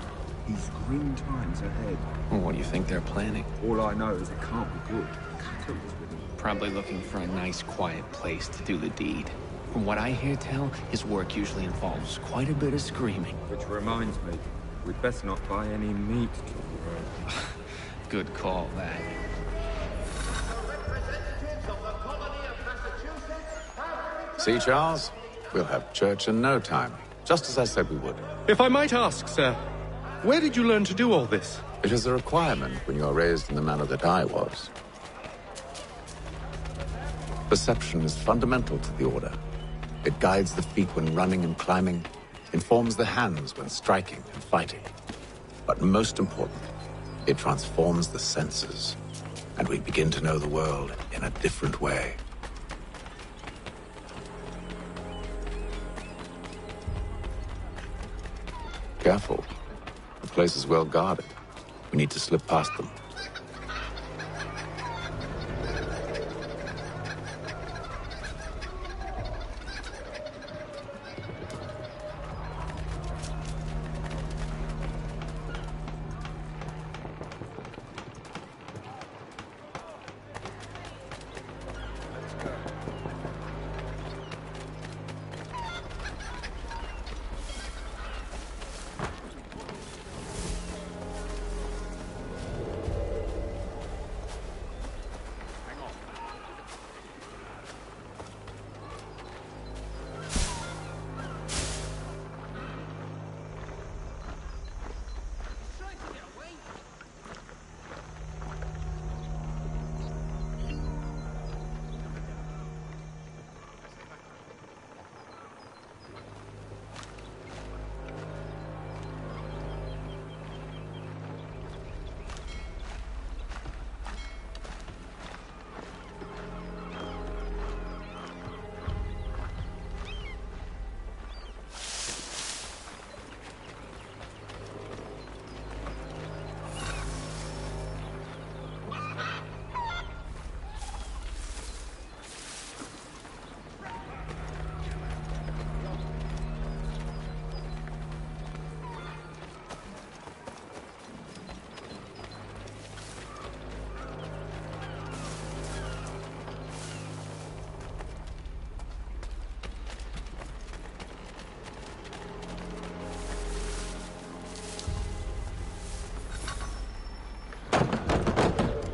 He's grim times ahead. Well, what do you think they're planning? All I know is it can't be good. Cut is with him. Probably looking for a nice, quiet place to do the deed. From what I hear tell, his work usually involves quite a bit of screaming. Which reminds me, we'd best not buy any meat tomorrow. Good call, that. See, Charles? We'll have church in no time, just as I said we would. If I might ask, sir, where did you learn to do all this? It is a requirement when you are raised in the manner that I was. Perception is fundamental to the Order. It guides the feet when running and climbing, informs the hands when striking and fighting. But most important, it transforms the senses, and we begin to know the world in a different way. Careful. The place is well guarded. We need to slip past them.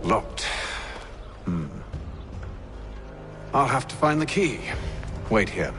Locked. I'll have to find the key. Wait here.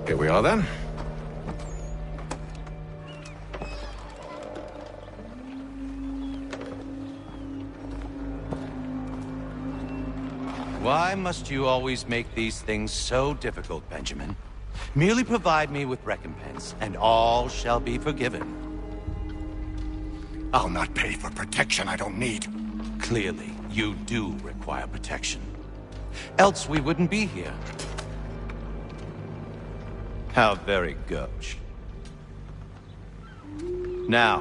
Here we are, then. Why must you always make these things so difficult, Benjamin? Merely provide me with recompense, and all shall be forgiven. I'll not pay for protection I don't need. Clearly, you do require protection. Else we wouldn't be here. How very gauche. Now,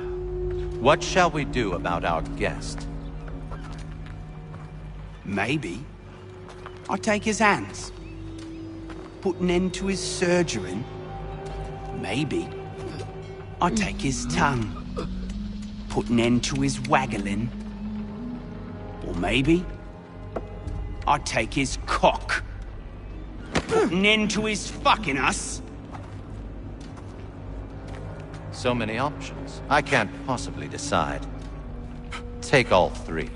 what shall we do about our guest? Maybe I take his hands, put an end to his surgering. Maybe I take his tongue, put an end to his waggling. Or maybe I take his cock, put an end to his fucking us. So many options. I can't possibly decide. Take all three.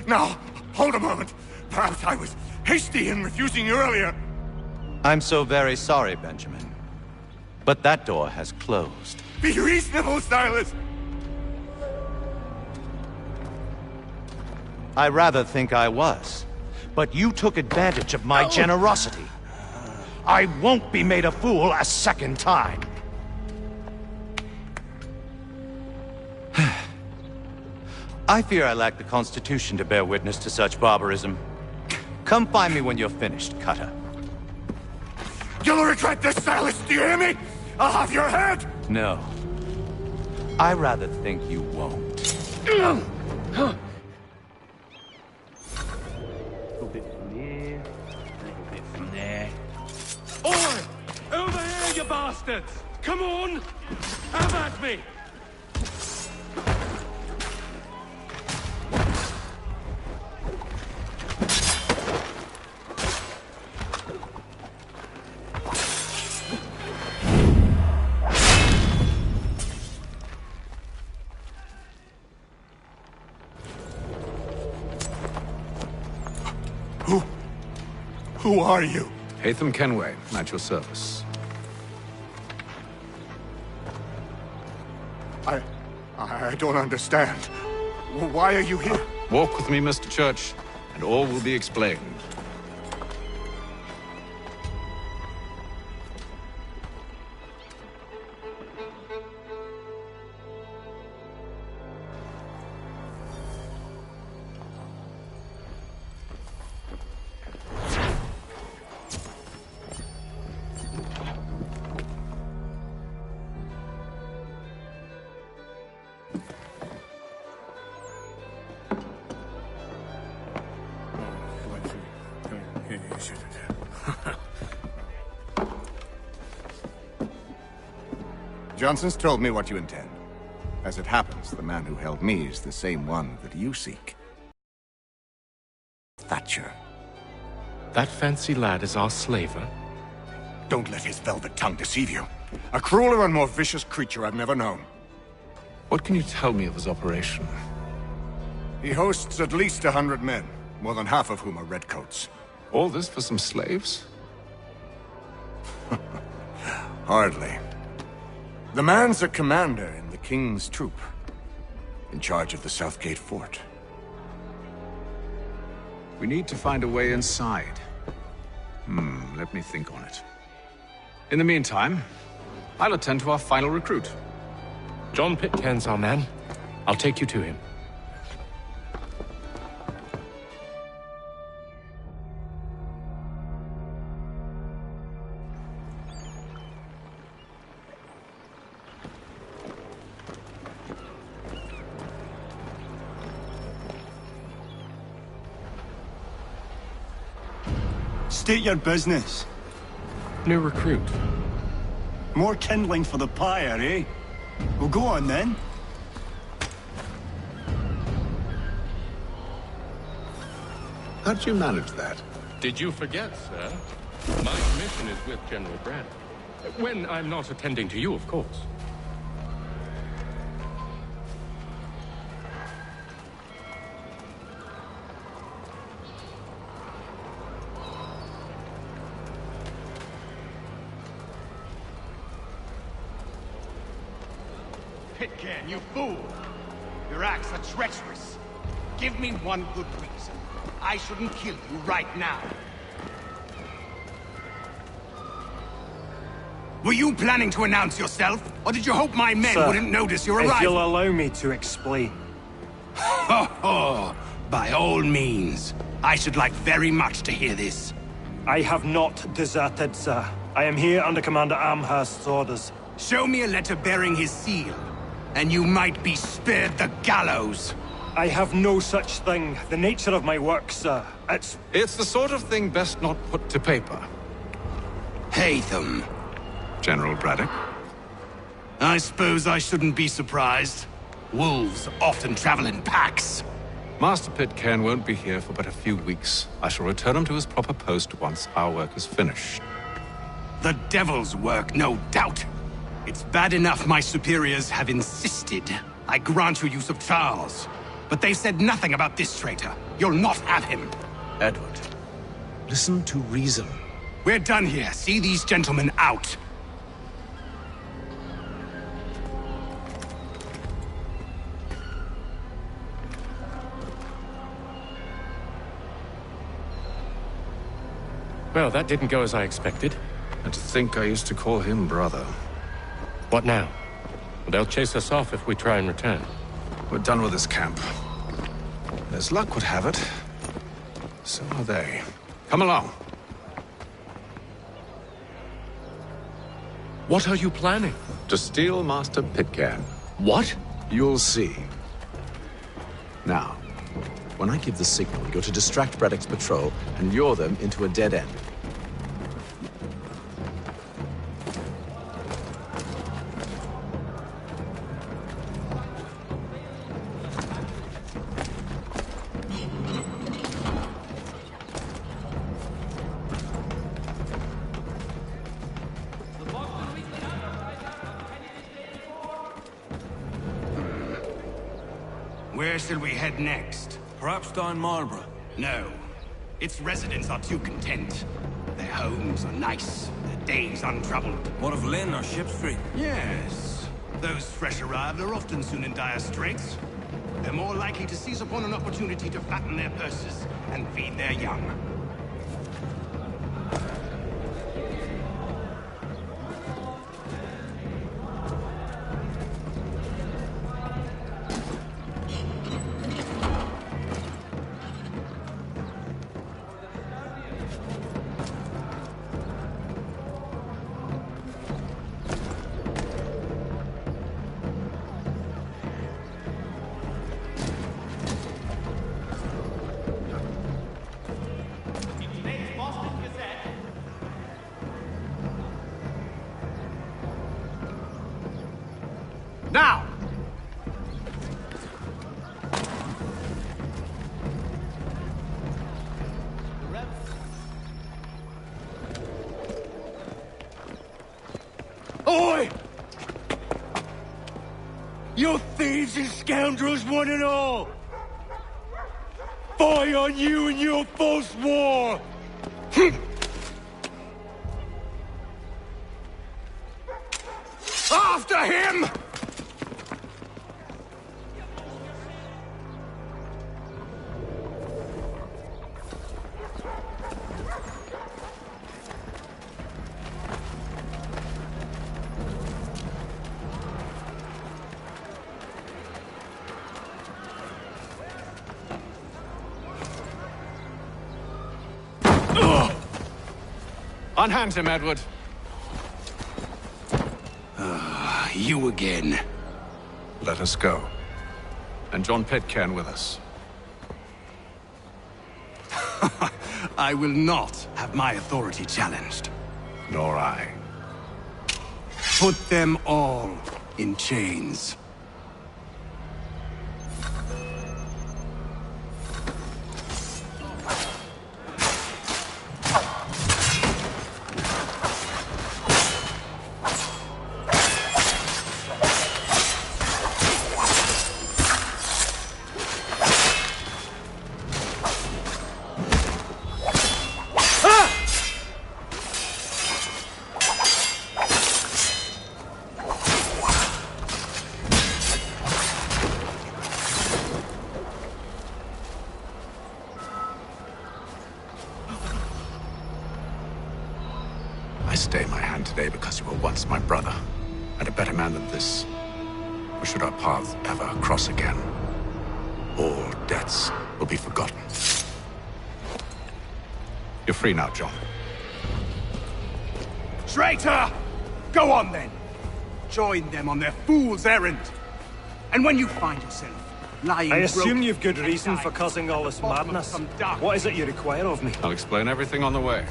Now, hold a moment. Perhaps I was hasty in refusing you earlier. I'm so very sorry, Benjamin. But that door has closed. Be reasonable, Silas! I rather think I was. But you took advantage of my generosity. I won't be made a fool a second time. I fear I lack the constitution to bear witness to such barbarism. Come find me when you're finished, Cutter. You'll regret this, Silas, do you hear me? I'll have your head! No. I rather think you won't. A little bit from here, a little bit from there. Oi! Over here, you bastards! Come on! Have at me! Who are you? Hatham Kenway, at your service. I don't understand. Why are you here? Walk with me, Mr. Church, and all will be explained. Johnson's told me what you intend. As it happens, the man who held me is the same one that you seek. Thatcher. That fancy lad is our slaver? Don't let his velvet tongue deceive you. A crueler and more vicious creature I've never known. What can you tell me of his operation? He hosts at least 100 men, more than half of whom are redcoats. All this for some slaves? Hardly. The man's a commander in the King's troop, in charge of the Southgate Fort. We need to find a way inside. Let me think on it. In the meantime, I'll attend to our final recruit. John Pitcairn's our man. I'll take you to him. State your business. New recruit. More kindling for the pyre, eh? Well, go on then. How did you manage that? Did you forget, sir? My commission is with General Brad. When I'm not attending to you, of course. Pitcairn, you fool! Your acts are treacherous. Give me one good reason. I shouldn't kill you right now. Were you planning to announce yourself? Or did you hope my men Sir, wouldn't notice your arrival? if you'll allow me to explain. Ho ho! By all means. I should like very much to hear this. I have not deserted, sir. I am here under Commander Amherst's orders. Show me a letter bearing his seal, and you might be spared the gallows. I have no such thing. The nature of my work, sir. It's the sort of thing best not put to paper. Hatham. General Braddock? I suppose I shouldn't be surprised. Wolves often travel in packs. Master Pitcairn won't be here for but a few weeks. I shall return him to his proper post once our work is finished. The devil's work, no doubt. It's bad enough my superiors have insisted I grant you use of Charles. But they've said nothing about this traitor. You'll not have him. Edward, listen to reason. We're done here. See these gentlemen out. Well, that didn't go as I expected. And to think I used to call him brother. What now? They'll chase us off if we try and return. We're done with this camp. As luck would have it, so are they. Come along. What are you planning? To steal Master Pitcairn. What? You'll see. Now, when I give the signal, you're to distract Braddock's patrol and lure them into a dead end. Where shall we head next? Perhaps down Marlborough. No. Its residents are too content. Their homes are nice, their days untroubled. What of Lynn or Ship Street? Yes. Those fresh arrived are often soon in dire straits. They're more likely to seize upon an opportunity to fatten their purses and feed their young. Now! Oi! You thieves and scoundrels, one and all! Fie on you and your false war! After him! Unhand him, Edward. You again. Let us go. And John Pitcairn with us. I will not have my authority challenged. Nor I. Put them all in chains. I stay my hand today because you were once my brother, and a better man than this. Or should our paths ever cross again, all debts will be forgotten. You're free now, John. Traitor! Go on then! Join them on their fool's errand. And when you find yourself lying I assume broken you've good reason for causing all this madness. What is it you require of me? I'll explain everything on the way.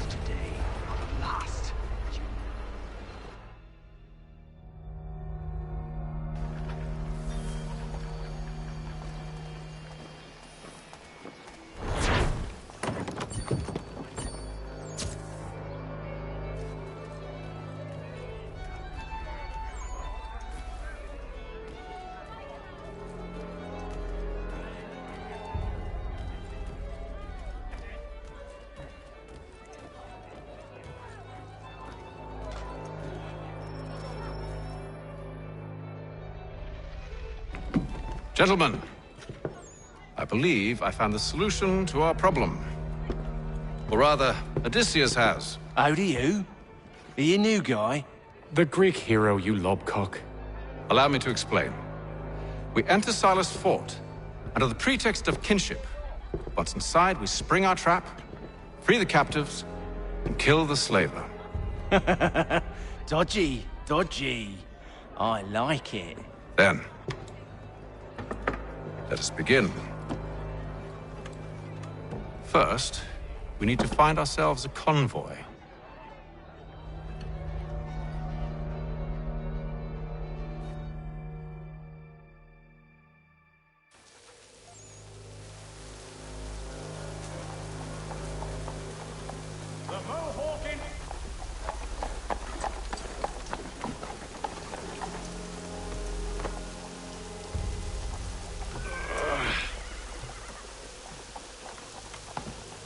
Gentlemen, I believe I found the solution to our problem. Or rather, Odysseus has. How do you? Are you a new guy? The Greek hero, you lobcock. Allow me to explain. We enter Silas' fort, under the pretext of kinship. Once inside, we spring our trap, free the captives, and kill the slaver. Dodgy, dodgy. I like it. Then, let us begin. First, we need to find ourselves a convoy.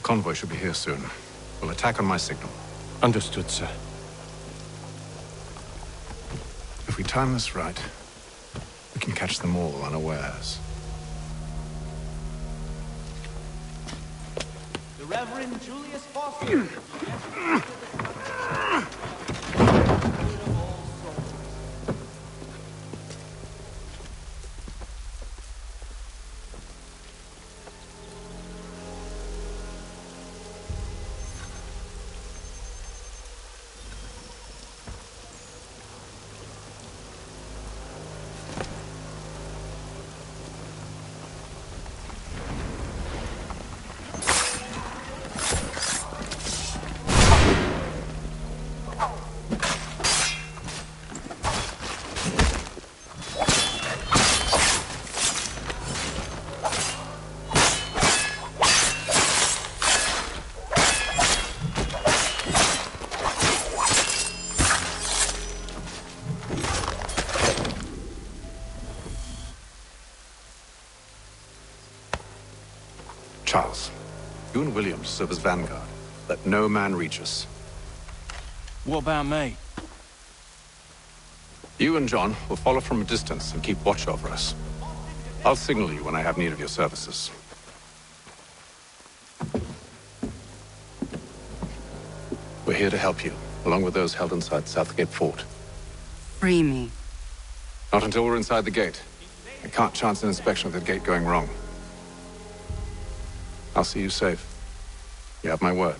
Convoy should be here soon. We'll attack on my signal. Understood, sir. If we time this right, we can catch them all unawares. The Reverend Julius Foster. Charles, you and Williams serve as vanguard. Let no man reach us. What about me? You and John will follow from a distance and keep watch over us. I'll signal you when I have need of your services. We're here to help you, along with those held inside Southgate Fort. Free me. Not until we're inside the gate. I can't chance an inspection of the gate going wrong. I'll see you safe. You have my word.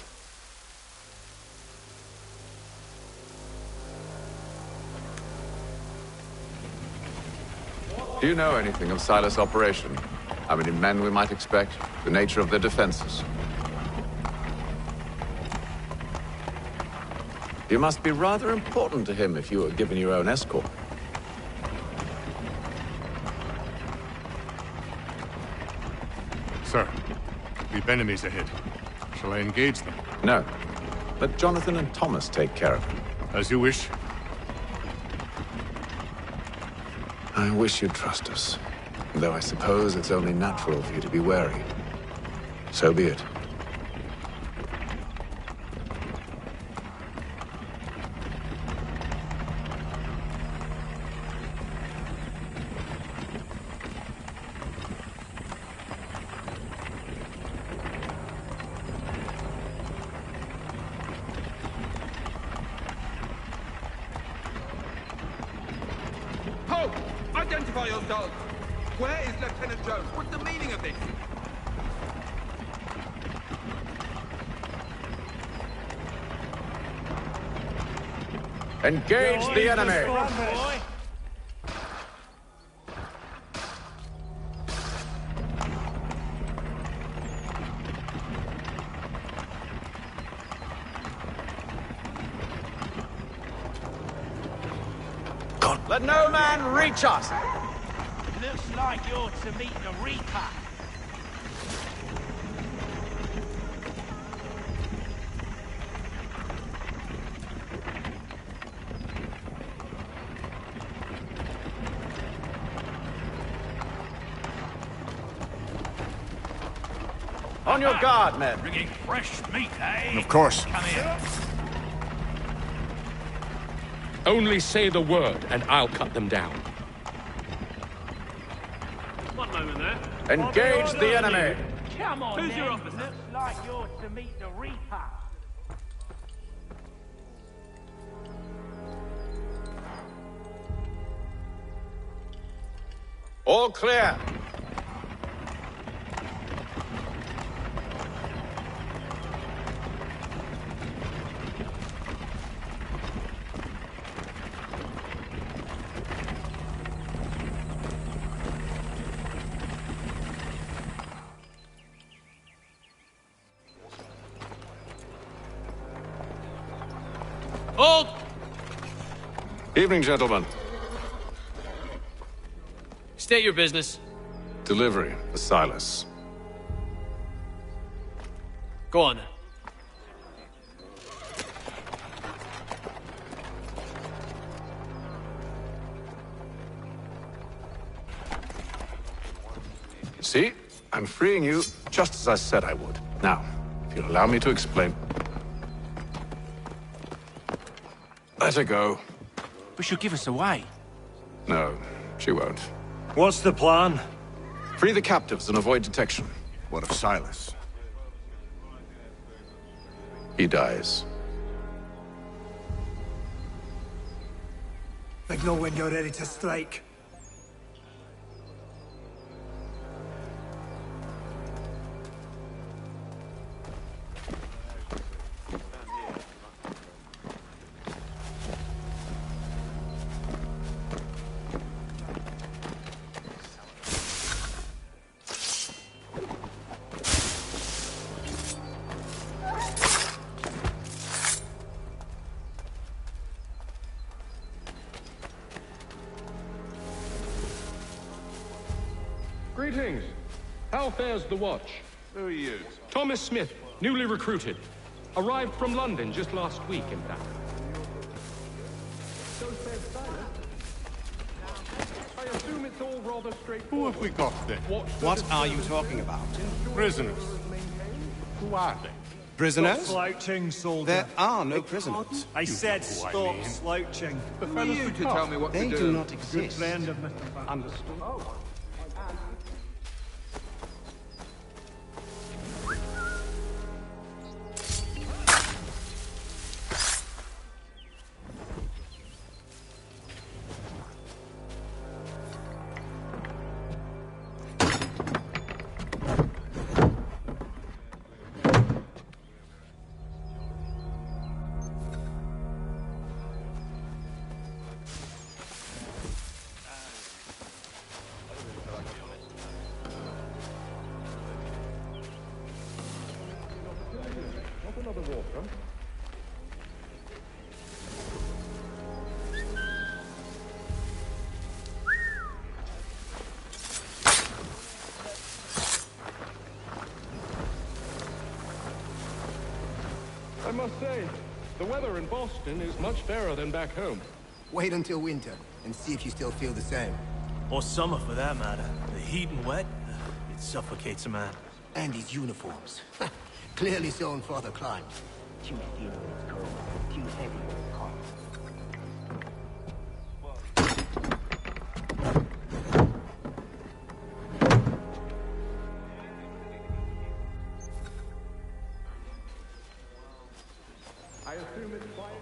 Do you know anything of Silas' operation? How many men we might expect? The nature of their defenses? You must be rather important to him if you were given your own escort. Sir, we've enemies ahead. Shall I engage them? No. Let Jonathan and Thomas take care of him. As you wish. I wish you'd trust us. Though I suppose it's only natural for you to be wary. So be it. Identify yourselves! Where is Lieutenant Jones? What's the meaning of this? Engage the enemy! Let no man reach us! Looks like you're to meet the Reaper. On your guard, men. Bringing fresh meat, eh? Of course. Come here. Only say the word, and I'll cut them down. One moment there. Engage the enemy! Come on, Who's your then. officer? Looks like you're to meet the Reaper. All clear! Hold! Evening, gentlemen. State your business. Delivery for Silas. Go on then. See? I'm freeing you just as I said I would. Now, if you'll allow me to explain. Let her go. But she'll give us away. No, she won't. What's the plan? Free the captives and avoid detection. What of Silas? He dies. Signal when you're ready to strike. Greetings. How fares the watch? Who are you? Thomas Smith, newly recruited. Arrived from London just last week, in fact. I assume it's all rather Who straightforward. have we got then? What are you talking about? Prisoners. Who are they? Prisoners? Stop slouching, soldier. There are no prisoners. I said who I stop mean. slouching. Who are you to tell me what They to do not Good exist. friend of Mr. Van. Understood. I must say, the weather in Boston is much fairer than back home. Wait until winter, and see if you still feel the same. Or summer, for that matter. The heat and wet, it suffocates a man. And his uniforms. Clearly sewn for the climb. Too thin when it's cold, too heavy when it's hot. I assume it's quiet.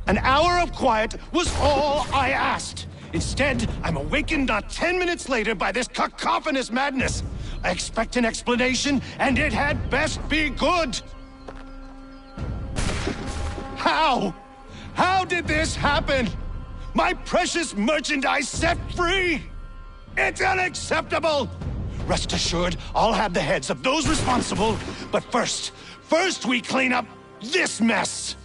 An hour of quiet was all I asked. Instead, I'm awakened not 10 minutes later by this cacophonous madness. I expect an explanation, and it had best be good. How? How did this happen? My precious merchandise set free? It's unacceptable! Rest assured, I'll have the heads of those responsible. But first we clean up this mess!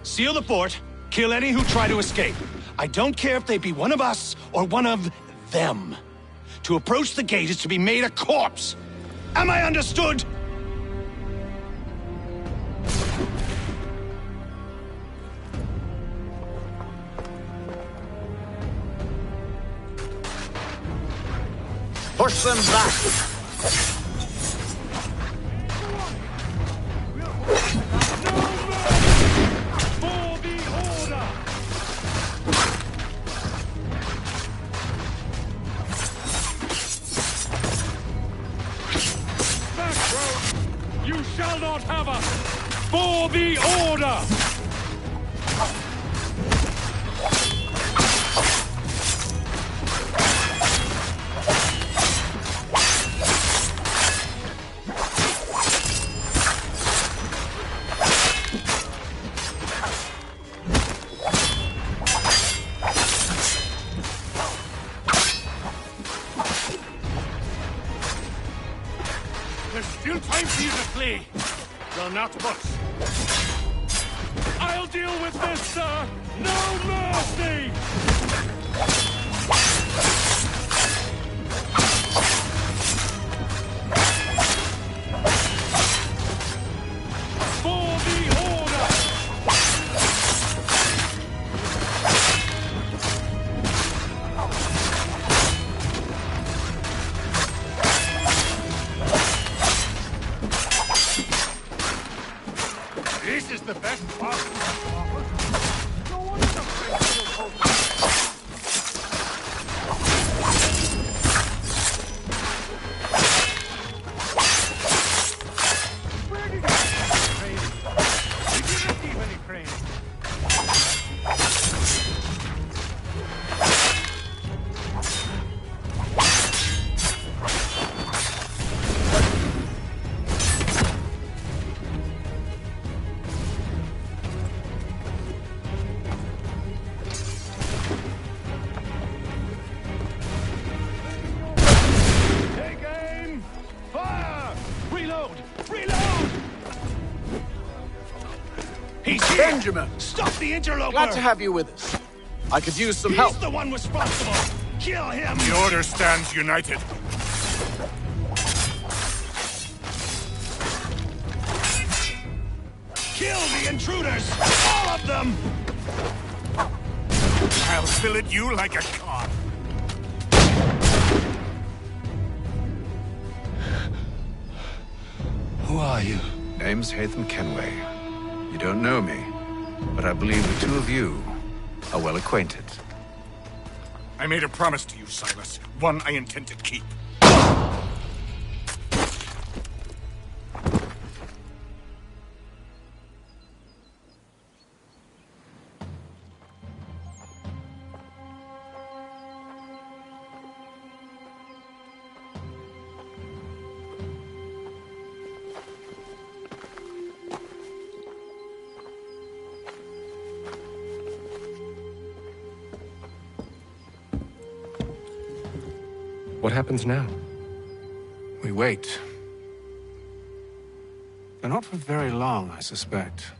Seal the fort, kill any who try to escape. I don't care if they be one of us or one of them. To approach the gate is to be made a corpse. Am I understood? Push them back! You shall not have us! For the order! There's still time for you to flee. You're not much. I'll deal with this, sir! No mercy! For the order! This is the best part. He's here! Benjamin! Stop the interloper! Glad to have you with us. I could use some help. He's the one responsible! Kill him! The Order stands united. Kill the intruders! All of them! I'll fillet you like a cod. Who are you? Name's Hatham Kenway. You don't know me, but I believe the two of you are well acquainted. I made a promise to you, Silas. One I intend to keep. What happens now? We wait. But not for very long, I suspect.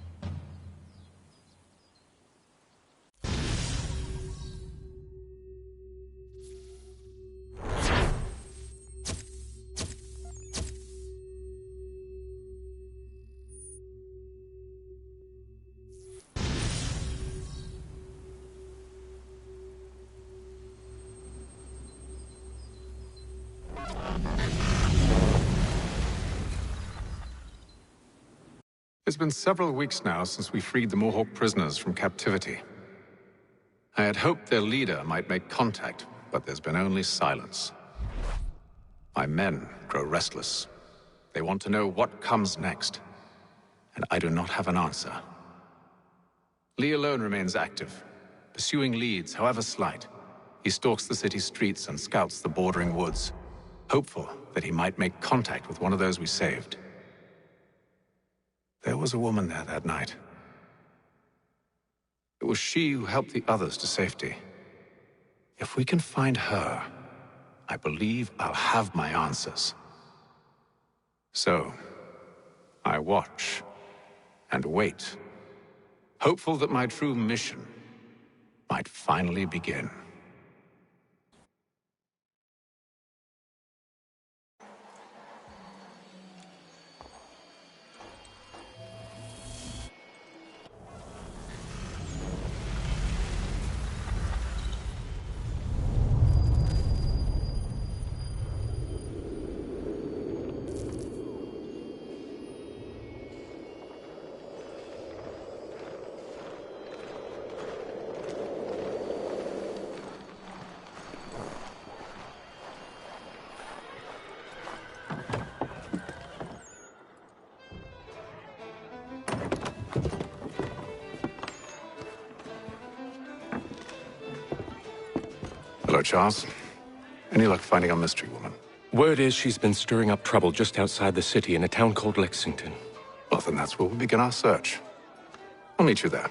It's been several weeks now since we freed the Mohawk prisoners from captivity. I had hoped their leader might make contact, but there's been only silence. My men grow restless. They want to know what comes next, and I do not have an answer. Lee alone remains active, pursuing leads, however slight. He stalks the city streets and scouts the bordering woods, hopeful that he might make contact with one of those we saved. There was a woman there that night. It was she who helped the others to safety. If we can find her, I believe I'll have my answers. So, I watch and wait, hopeful that my true mission might finally begin. Hello, Charles. Any luck finding our mystery woman? Word is she's been stirring up trouble just outside the city in a town called Lexington. Well, then that's where we'll begin our search. I'll meet you there.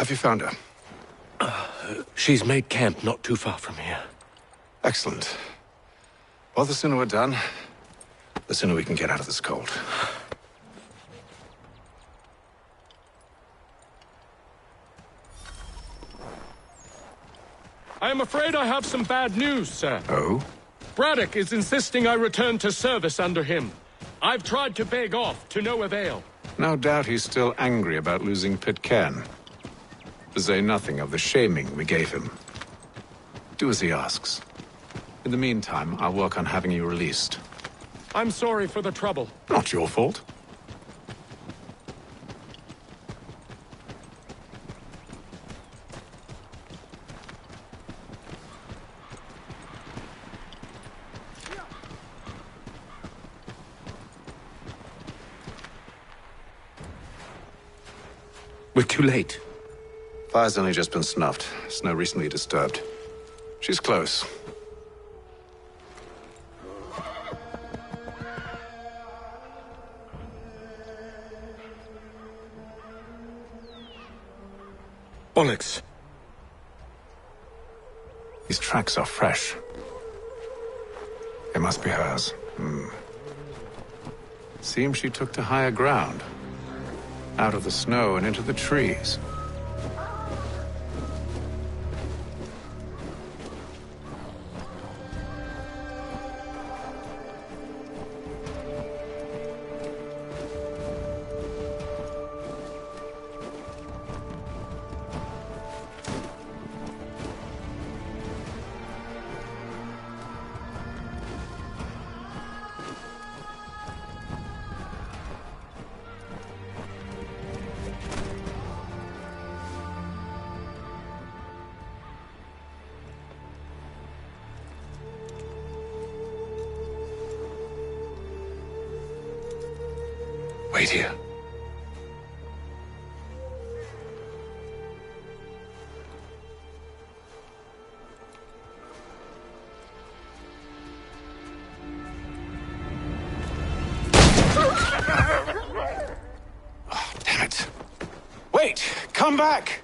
Have you found her? She's made camp not too far from here. Excellent. Well, the sooner we're done, the sooner we can get out of this cold. I am afraid I have some bad news, sir. Oh? Braddock is insisting I return to service under him. I've tried to beg off, to no avail. No doubt he's still angry about losing Pitcairn. To say nothing of the shaming we gave him. Do as he asks. In the meantime, I'll work on having you released. I'm sorry for the trouble. Not your fault. We're too late. Fire's only just been snuffed. Snow recently disturbed. She's close. Bollocks. These tracks are fresh. They must be hers. Seems she took to higher ground. Out of the snow and into the trees. Wait here. Oh, damn it. Wait! Come back!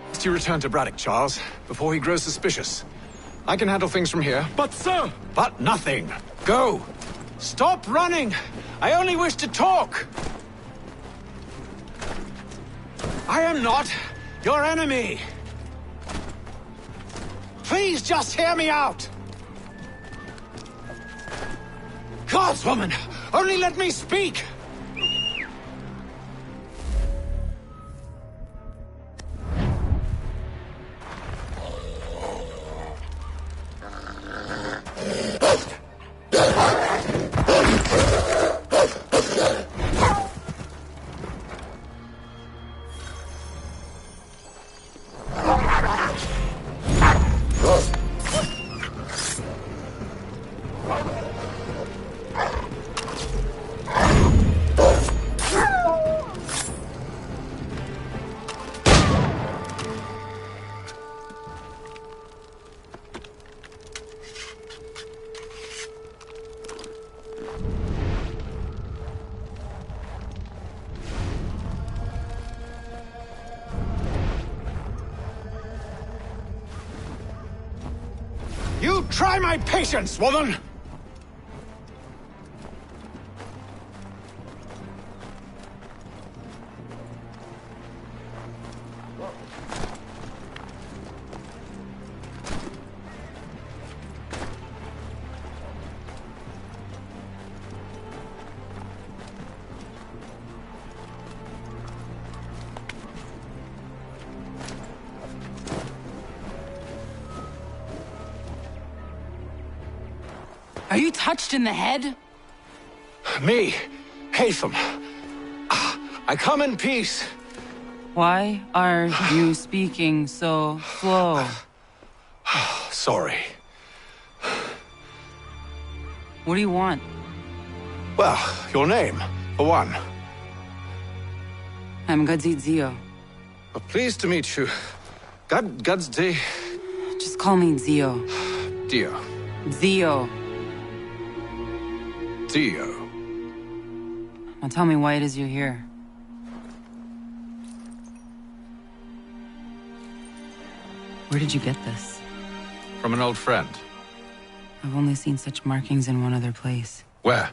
Must you return to Braddock, Charles, before he grows suspicious. I can handle things from here. But, sir! But nothing. Go! Stop running! I only wish to talk! I am not your enemy! Please just hear me out! Gods, woman! Only let me speak! You try my patience, woman! Are you touched in the head? Me, Hatham. I come in peace. Why are you speaking so slow? Sorry. What do you want? Well, your name, for one. I'm Gadzit Zio. Well, pleased to meet you. Gadsday. Just call me Zio. Dio. Zio. Dio. Now tell me why it is you're here. Where did you get this? From an old friend. I've only seen such markings in one other place. Where?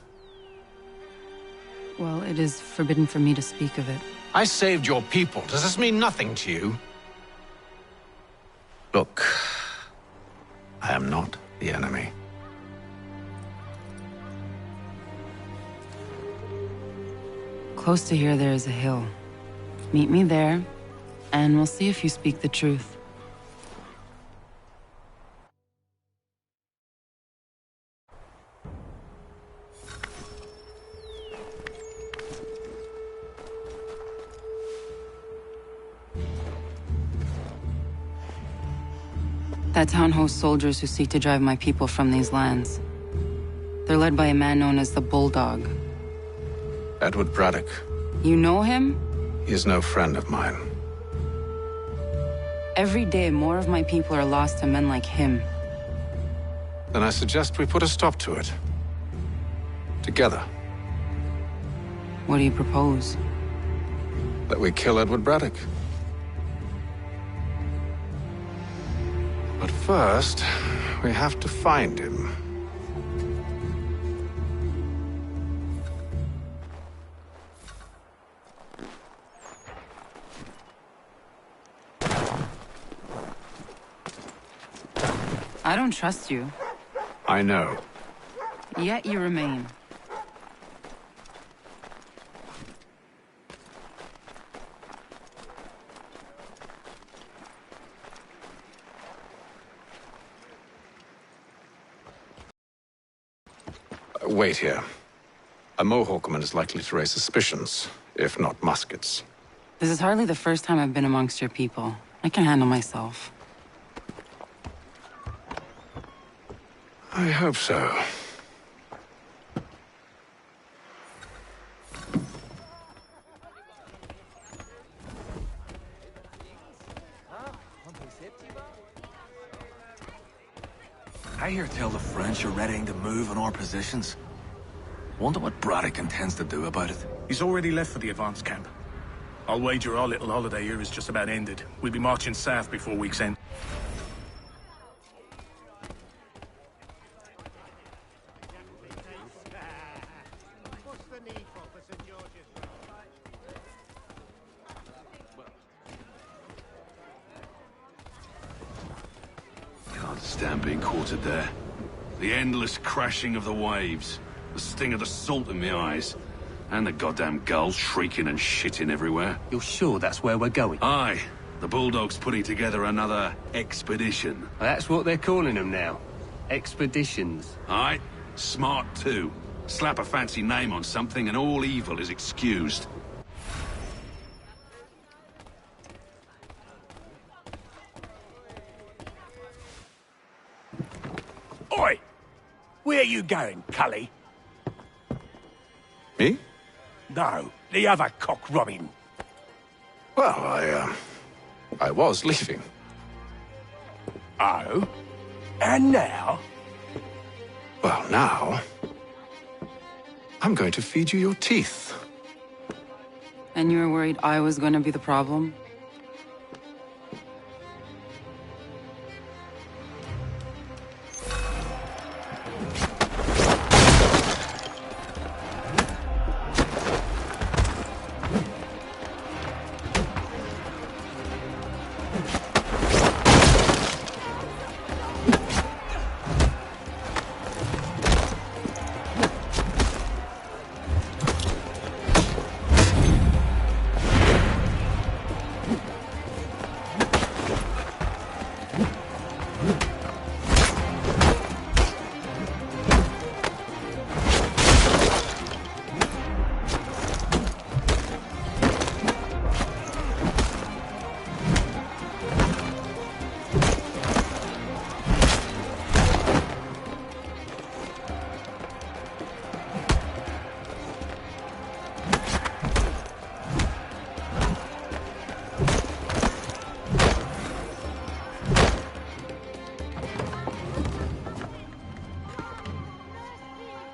Well, it is forbidden for me to speak of it. I saved your people. Does this mean nothing to you? Look, I am not the enemy. Close to here, there is a hill. Meet me there, and we'll see if you speak the truth. That town hosts soldiers who seek to drive my people from these lands. They're led by a man known as the Bulldog. Edward Braddock. You know him? He is no friend of mine. Every day, more of my people are lost to men like him. Then I suggest we put a stop to it. Together. What do you propose? That we kill Edward Braddock. But first, we have to find him. I don't trust you. I know. Yet you remain. Wait here. A Mohawkman is likely to raise suspicions, if not muskets. This is hardly the first time I've been amongst your people. I can handle myself. I hope so. I hear tell the French are readying to move on our positions. Wonder what Braddock intends to do about it. He's already left for the advance camp. I'll wager our little holiday here is just about ended. We'll be marching south before week's end. Can't stand being quartered there. The endless crashing of the waves, the sting of the salt in my eyes, and the goddamn gulls shrieking and shitting everywhere. You're sure that's where we're going? Aye. The Bulldog's putting together another expedition. That's what they're calling them now. Expeditions. Aye. Smart too. Slap a fancy name on something and all evil is excused. Oi! Where you going, Cully? Me? No, the other cock Robin. Well, I was leaving. Oh? And now? Well, now... I'm going to feed you your teeth. And you were worried I was going to be the problem?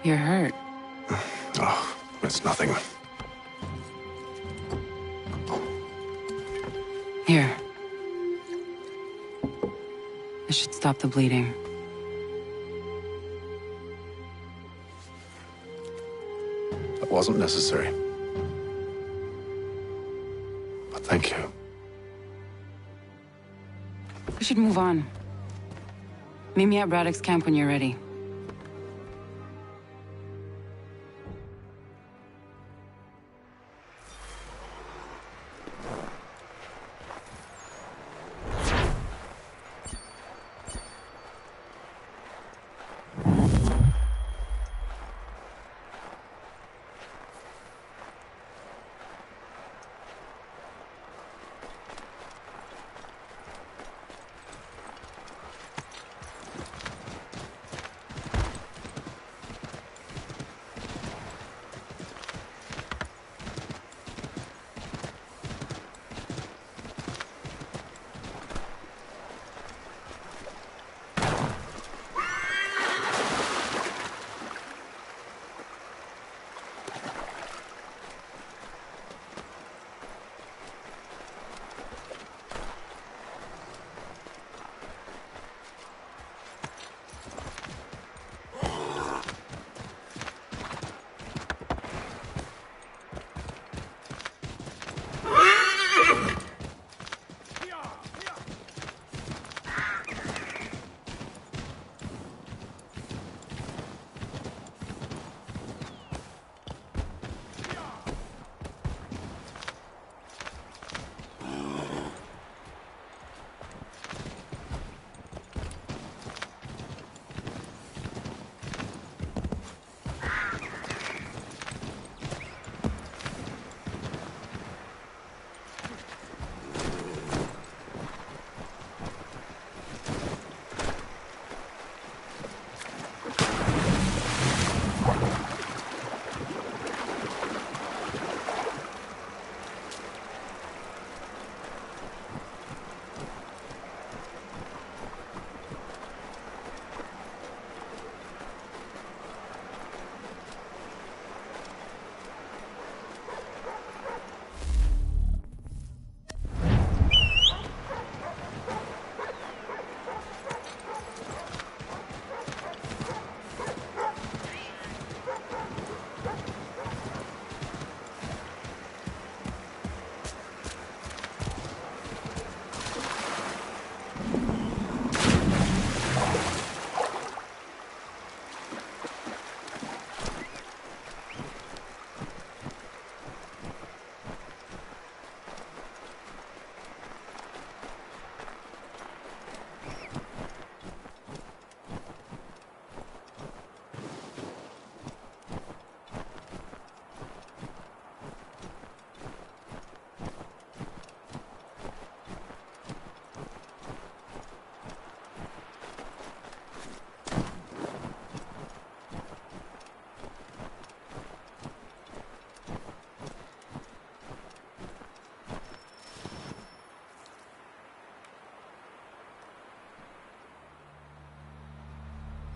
You're hurt. Oh, it's nothing. Here. should stop the bleeding. That wasn't necessary. But thank you. We should move on. Meet me at Braddock's camp when you're ready.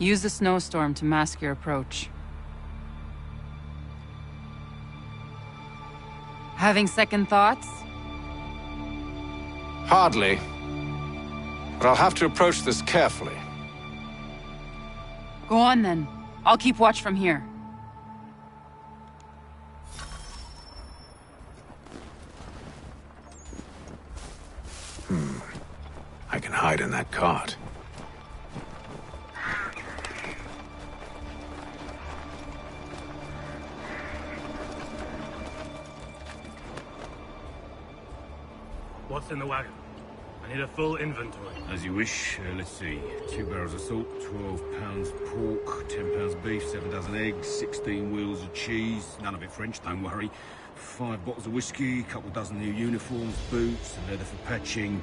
Use the snowstorm to mask your approach. Having second thoughts? Hardly. But I'll have to approach this carefully. Go on then. I'll keep watch from here. I can hide in that cart. What's in the wagon? I need a full inventory. As you wish. Let's see. 2 barrels of salt, 12 pounds pork, 10 pounds beef, 7 dozen eggs, 16 wheels of cheese. None of it French, don't worry. 5 bottles of whiskey, couple dozen new uniforms, boots, and leather for patching,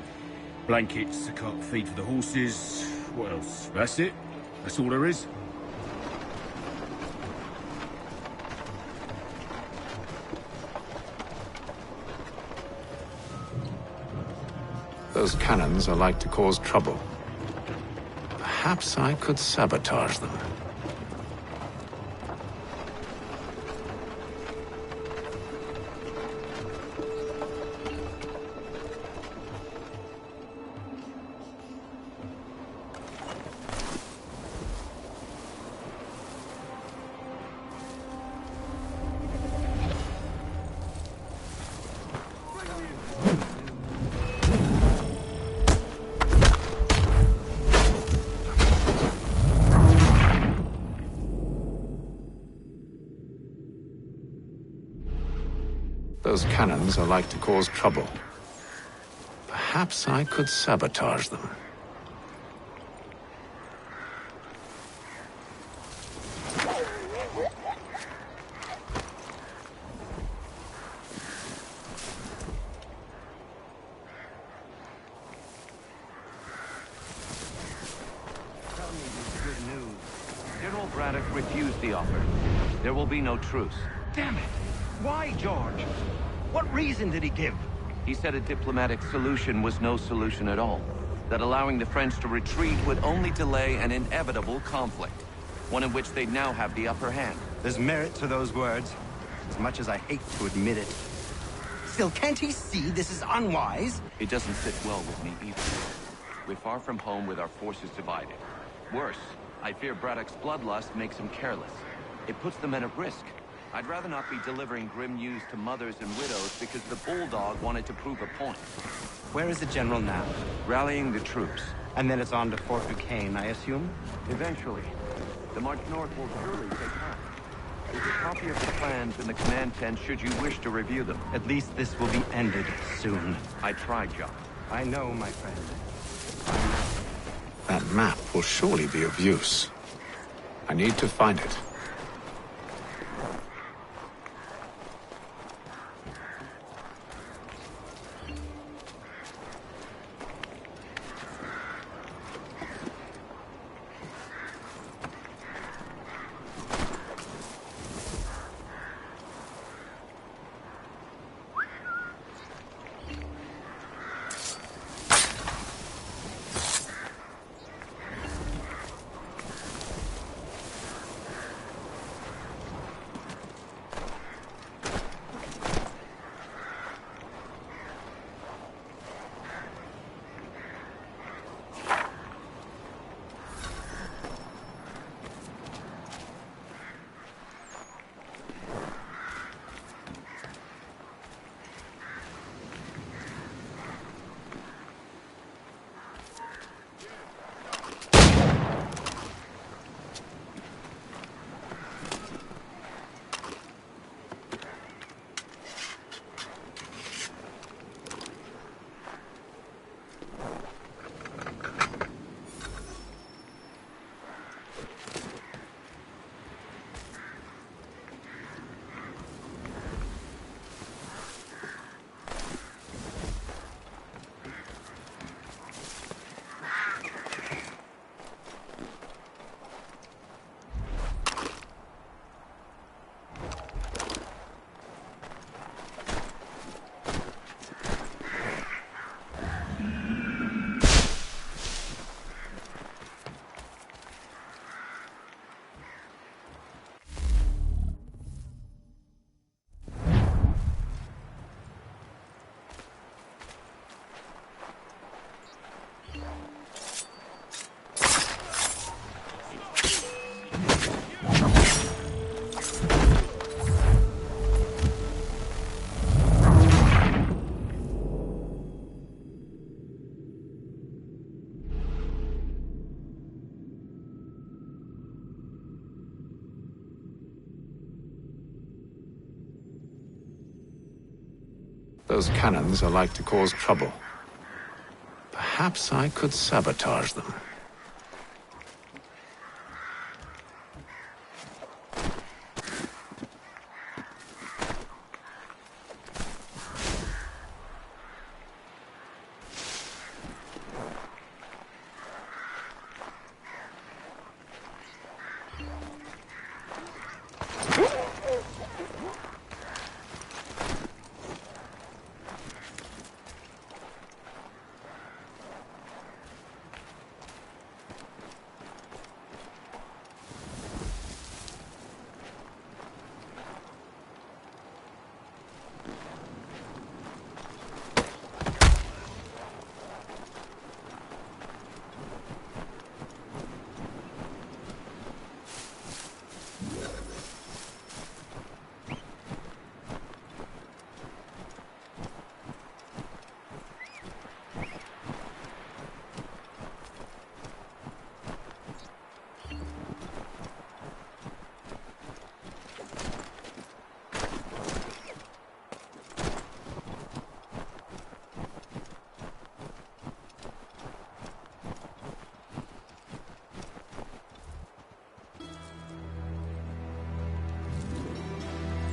blankets, a cart feed for the horses. What else? That's it. That's all there is. Those cannons are like to cause trouble. Perhaps I could sabotage them. Those cannons are like to cause trouble. Perhaps I could sabotage them. Tell me this good news. General Braddock refused the offer. There will be no truce. Damn it! Why, George? What reason did he give? He said a diplomatic solution was no solution at all. That allowing the French to retreat would only delay an inevitable conflict. One in which they'd now have the upper hand. There's merit to those words, as much as I hate to admit it. Still, can't he see this is unwise? It doesn't sit well with me either. We're far from home with our forces divided. Worse, I fear Braddock's bloodlust makes him careless. It puts the men at risk. I'd rather not be delivering grim news to mothers and widows because the Bulldog wanted to prove a point. Where is the general now? Rallying the troops. And then it's on to Fort Duquesne, I assume? Eventually. The march north will surely take time. There's a copy of the plans in the command tent should you wish to review them. At least this will be ended soon. I tried, John. I know, my friend. That map will surely be of use. I need to find it. Those cannons are like to cause trouble. Perhaps I could sabotage them.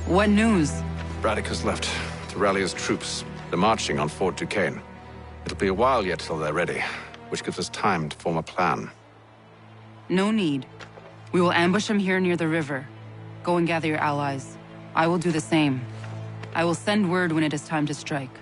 What news? Braddock has left to rally his troops. They're marching on Fort Duquesne. It'll be a while yet till they're ready, which gives us time to form a plan. No need. We will ambush them here near the river. Go and gather your allies. I will do the same. I will send word when it is time to strike.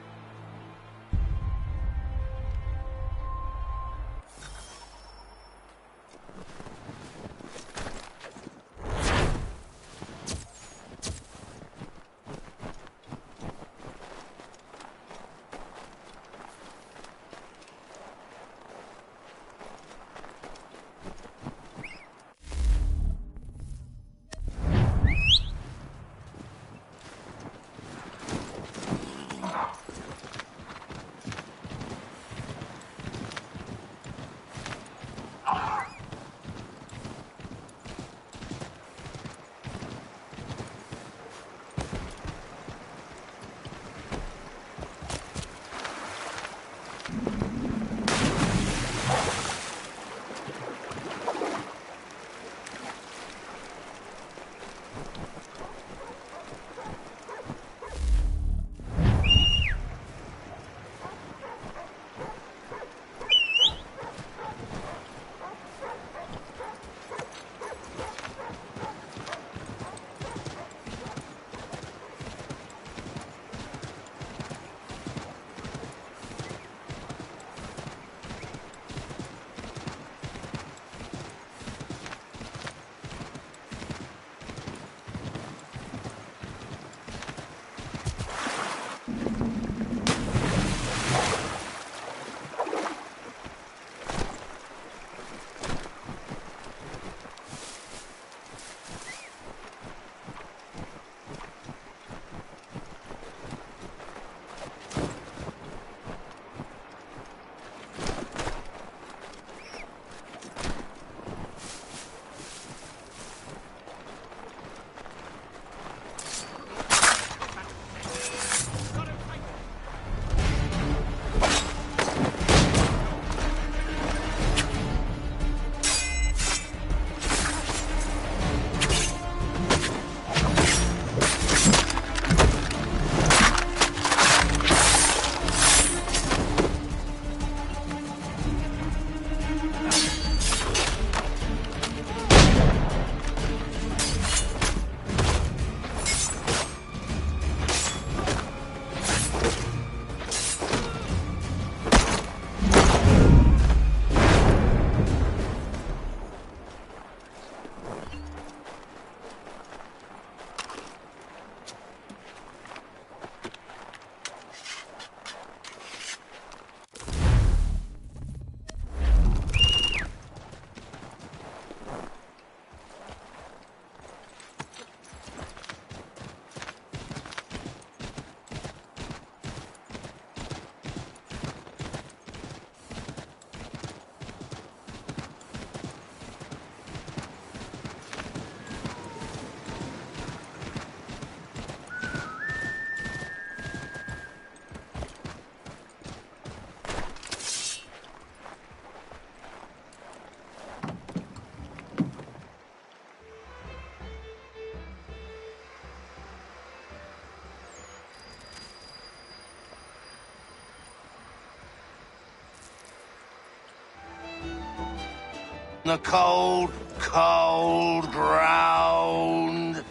The cold, cold ground.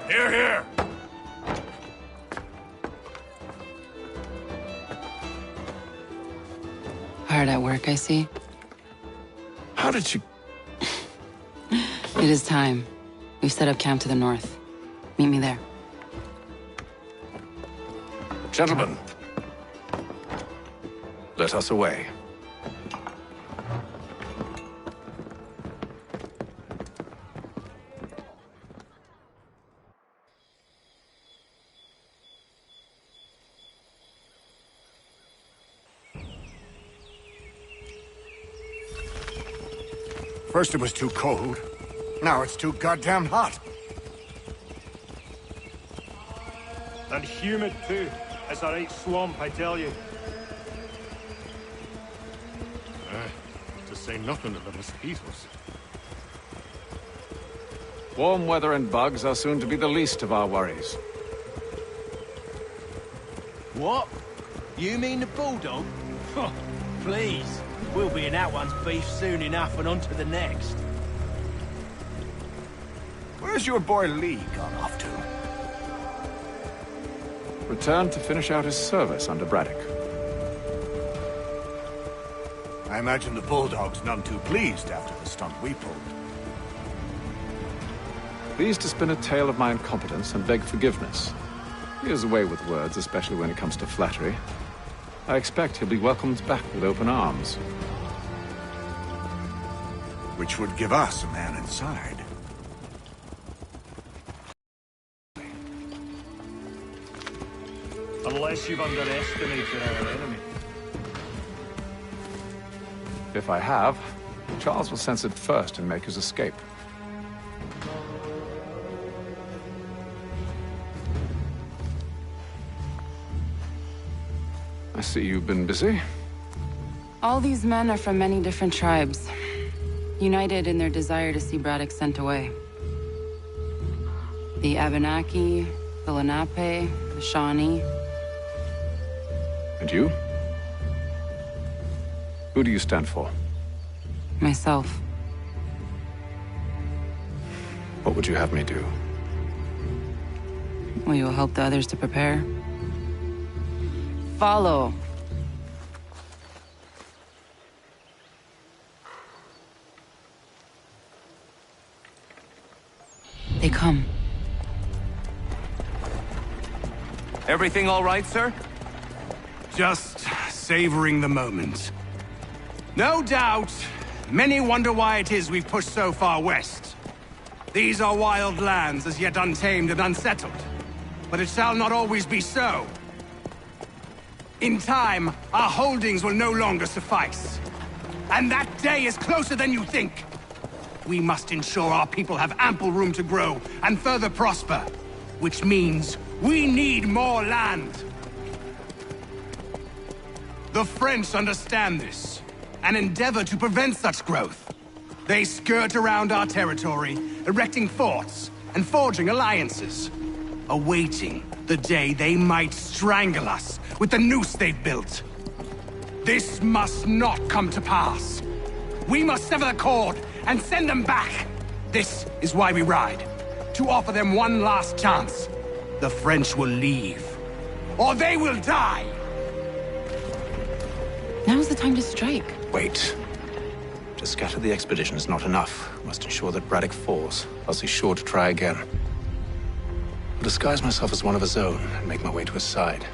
Here, here. Hard at work, I see. How did you... It is time. We've set up camp to the north. Meet me there. Gentlemen, let us away. First it was too cold. Now it's too goddamn hot. And humid too. It's a right swamp, I tell you. To say nothing of the mosquitoes. Warm weather and bugs are soon to be the least of our worries. What? You mean the bulldog? Huh, please. We'll be in that one's beef soon enough and on to the next. Where's your boy Lee gone off to? Returned to finish out his service under Braddock. I imagine the bulldog's none too pleased after the stunt we pulled. Pleased to spin a tale of my incompetence and beg forgiveness. He has a way with words, especially when it comes to flattery. I expect he'll be welcomed back with open arms. Which would give us a man inside. Unless you've underestimated our enemy. If I have, Charles will sense it first and make his escape. I see you've been busy. All these men are from many different tribes, united in their desire to see Braddock sent away. The Abenaki, the Lenape, the Shawnee. And you? Who do you stand for? Myself. What would you have me do? Will you help the others to prepare? Follow. They come. Everything all right, sir? Just savoring the moment. No doubt, many wonder why it is we've pushed so far west. These are wild lands as yet untamed and unsettled. But it shall not always be so. In time, our holdings will no longer suffice. And that day is closer than you think. We must ensure our people have ample room to grow and further prosper. Which means we need more land. The French understand this, and endeavor to prevent such growth. They skirt around our territory, erecting forts and forging alliances, awaiting the day they might strangle us with the noose they've built. This must not come to pass. We must sever the cord and send them back. This is why we ride, to offer them one last chance. The French will leave, or they will die. Now's the time to strike. Wait. To scatter the expedition is not enough. We must ensure that Braddock falls, else he's sure to try again. I'll disguise myself as one of his own and make my way to his side.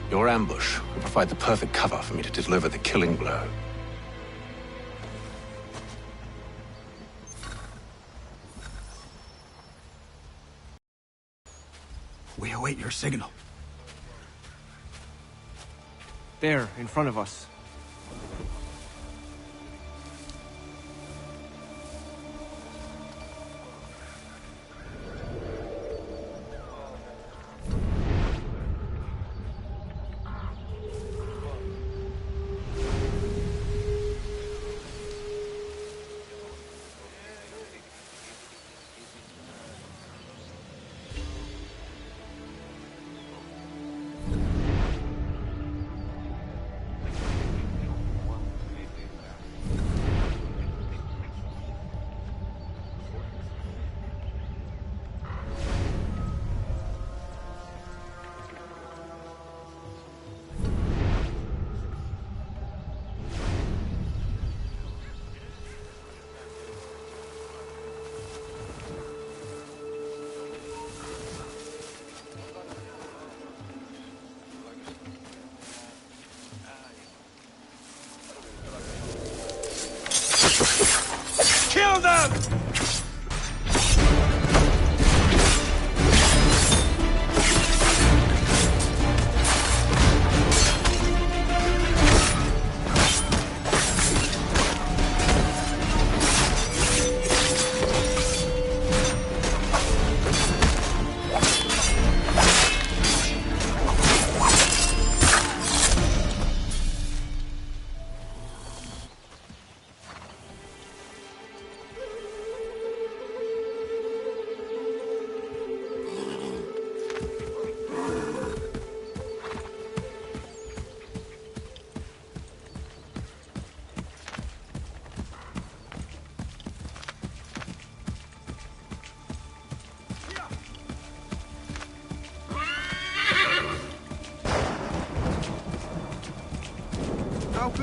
Your ambush will provide the perfect cover for me to deliver the killing blow. We await your signal. There, in front of us.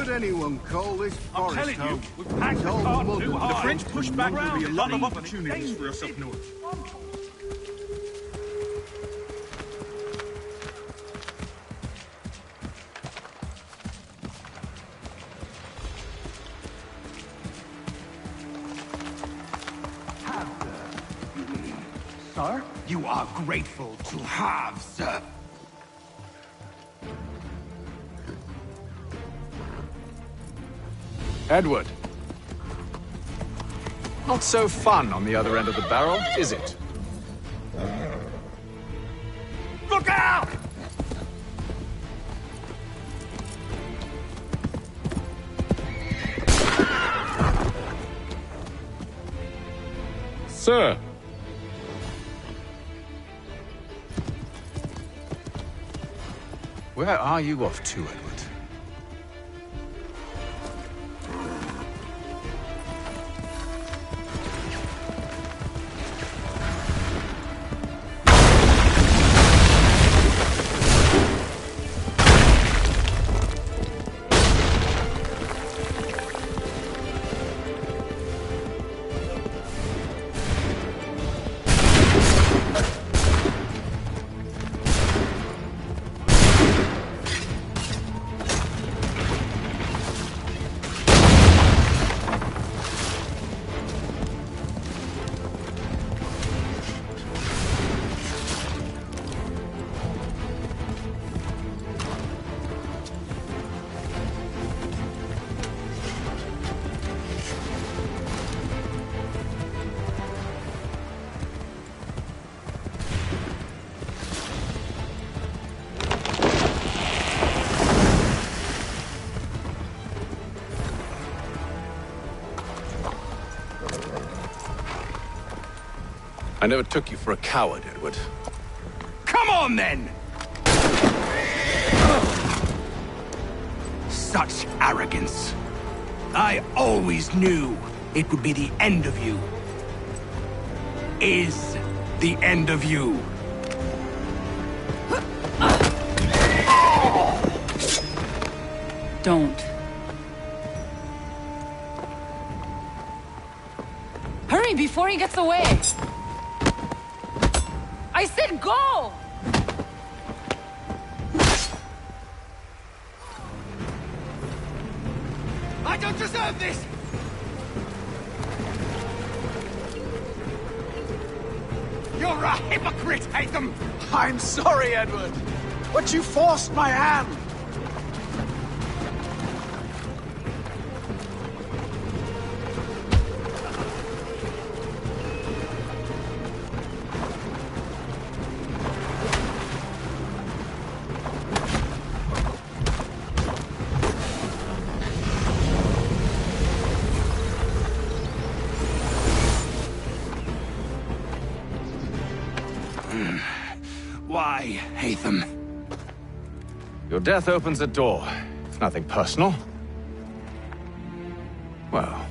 would anyone call this I'm forest telling you, home? we've packed the It's all cart mud too and hard. the French pushed back. There'll be a lot of uneven. opportunities for us up north. Sir? You are grateful to have, sir. Edward. Not so fun on the other end of the barrel, is it? Look out! Sir! Where are you off to, Edward? I never took you for a coward, Edward. Come on, then! Such arrogance. I always knew it would be the end of you. Is the end of you. Don't. Hurry before he gets away! I said go! I don't deserve this! You're a hypocrite, Hatham! I'm sorry, Edward, but you forced my hand. Why, Hatham? Your death opens a door. It's nothing personal. Well,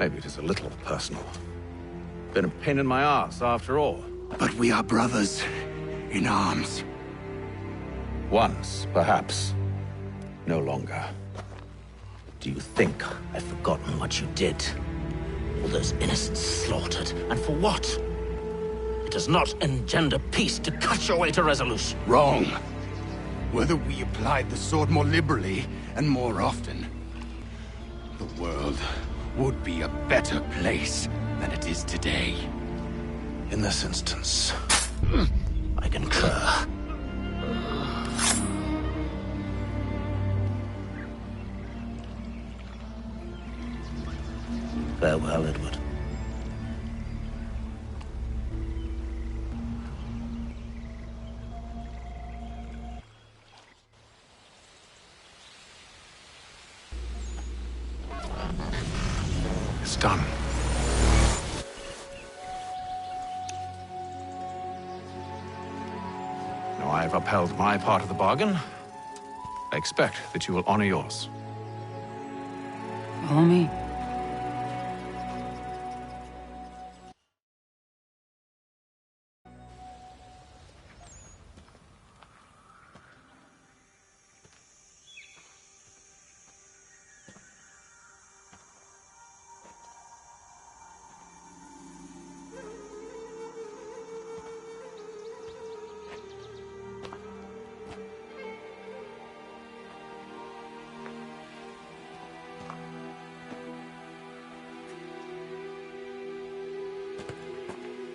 maybe it is a little personal. Been a pain in my ass, after all. But we are brothers in arms. Once, perhaps. No longer. Do you think I've forgotten what you did? All those innocents slaughtered, and for what? It does not engender peace to cut your way to resolution. Wrong. Whether we applied the sword more liberally and more often, the world would be a better place than it is today. In this instance, I concur. Farewell, Edward. it's done. Now I have upheld my part of the bargain. I expect that you will honor yours. Follow me.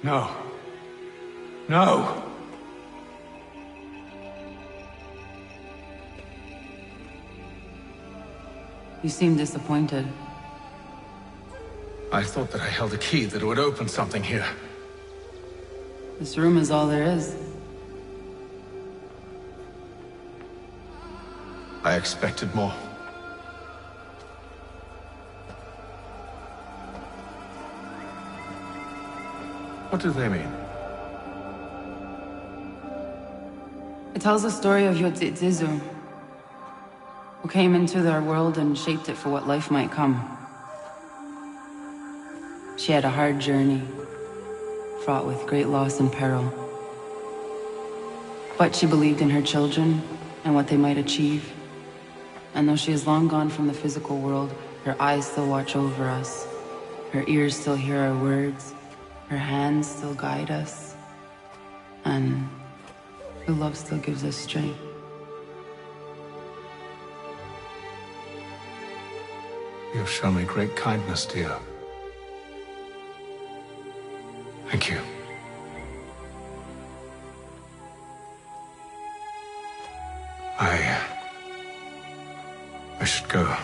No. No! You seem disappointed. I thought that I held a key that would open something here. This room is all there is. I expected more. What do they mean? It tells the story of Yotzitzizu, who came into their world and shaped it for what life might come. She had a hard journey, fraught with great loss and peril. But she believed in her children and what they might achieve. And though she is long gone from the physical world, her eyes still watch over us. Her ears still hear our words. Her hands still guide us. And her love still gives us strength. You have shown me great kindness, dear. Thank you. I should go.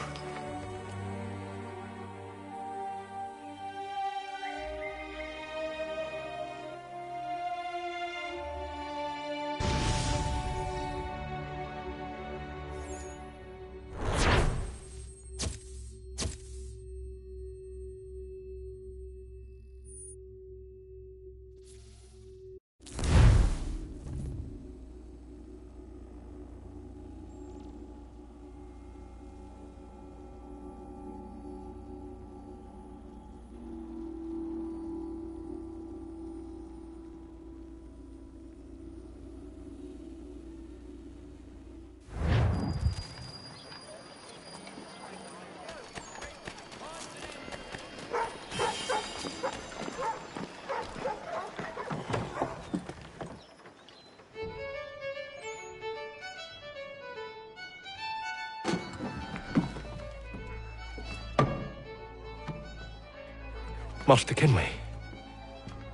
Master Kenway,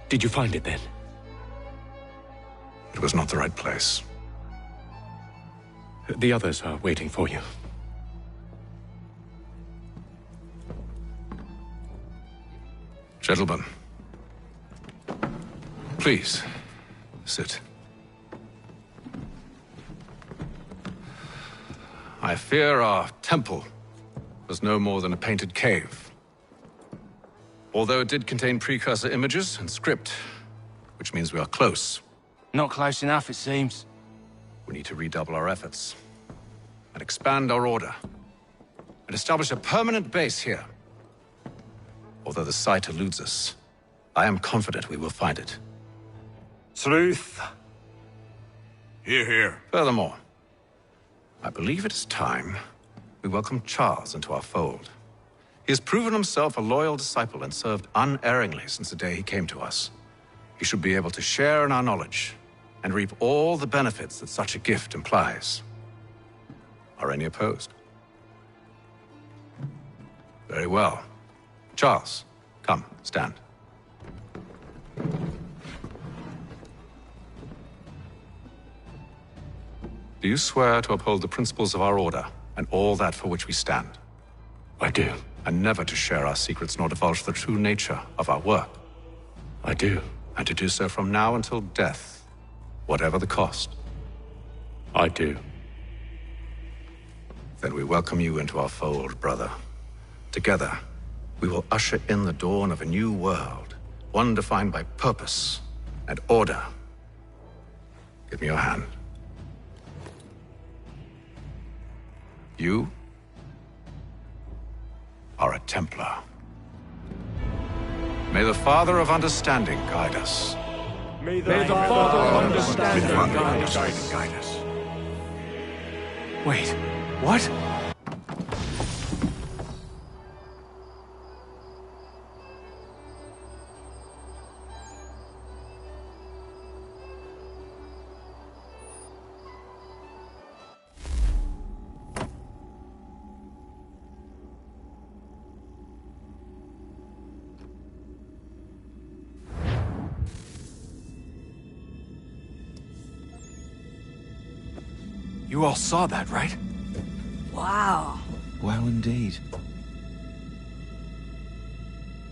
did you find it then? It was not the right place. The others are waiting for you. Gentlemen, please, sit. I fear our temple was no more than a painted cave. Although it did contain precursor images and script, which means we are close. Not close enough, it seems. We need to redouble our efforts and expand our order and establish a permanent base here. Although the site eludes us, I am confident we will find it. Truth. Hear, hear. Furthermore, I believe it is time we welcome Charles into our fold. He has proven himself a loyal disciple and served unerringly since the day he came to us. He should be able to share in our knowledge and reap all the benefits that such a gift implies. Are any opposed? Very well. Charles, come, stand. Do you swear to uphold the principles of our order and all that for which we stand? I do. And never to share our secrets nor divulge the true nature of our work? I do. And to do so from now until death, whatever the cost? I do. Then we welcome you into our fold, brother. Together, we will usher in the dawn of a new world, one defined by purpose and order. Give me your hand. You are a Templar. May the Father of Understanding guide us. May the Father of Understanding guide us. Wait, what? You all saw that, right? Wow. Wow, indeed.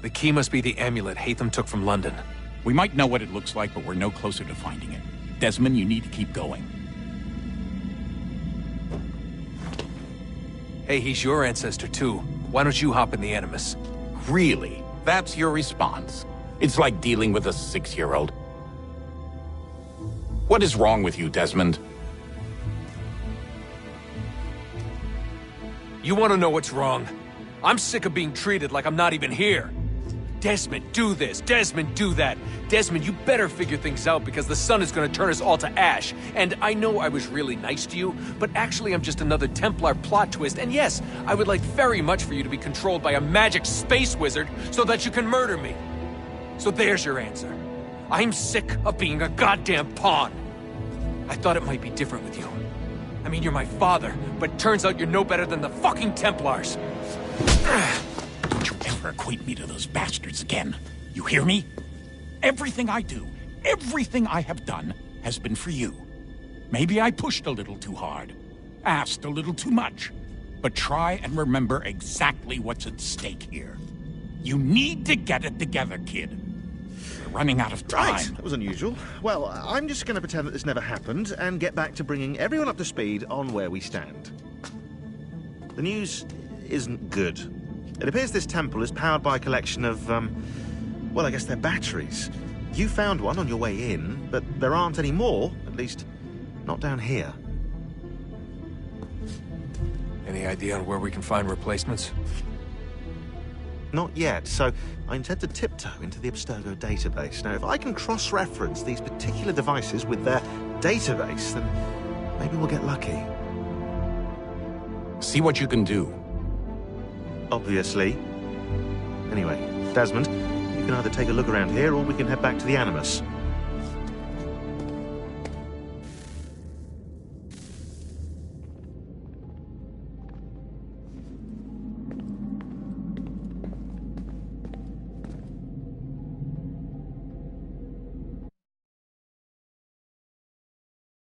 The key must be the amulet Hatham took from London. We might know what it looks like, but we're no closer to finding it. Desmond, you need to keep going. Hey, he's your ancestor too. Why don't you hop in the Animus? Really? That's your response? It's like dealing with a 6-year-old. What is wrong with you, Desmond? You want to know what's wrong? I'm sick of being treated like I'm not even here. Desmond, do this. Desmond, do that. Desmond, you better figure things out because the sun is going to turn us all to ash. And I know I was really nice to you, but actually I'm just another Templar plot twist. And yes, I would like very much for you to be controlled by a magic space wizard so that you can murder me. So there's your answer. I'm sick of being a goddamn pawn. I thought it might be different with you. I mean, you're my father, but turns out you're no better than the fucking Templars. Don't you ever equate me to those bastards again. You hear me? Everything I do, everything I have done, has been for you. Maybe I pushed a little too hard, asked a little too much, but try and remember exactly what's at stake here. You need to get it together, kid. We're running out of time. Right, that was unusual. Well, I'm just going to pretend that this never happened and get back to bringing everyone up to speed on where we stand. The news isn't good. It appears this temple is powered by a collection of, well, I guess they're batteries. You found one on your way in, but there aren't any more, at least not down here. Any idea on where we can find replacements? Not yet, so I intend to tiptoe into the Abstergo database. Now, if I can cross-reference these particular devices with their database, then maybe we'll get lucky. See what you can do. Obviously. Anyway, Desmond, you can either take a look around here or we can head back to the Animus.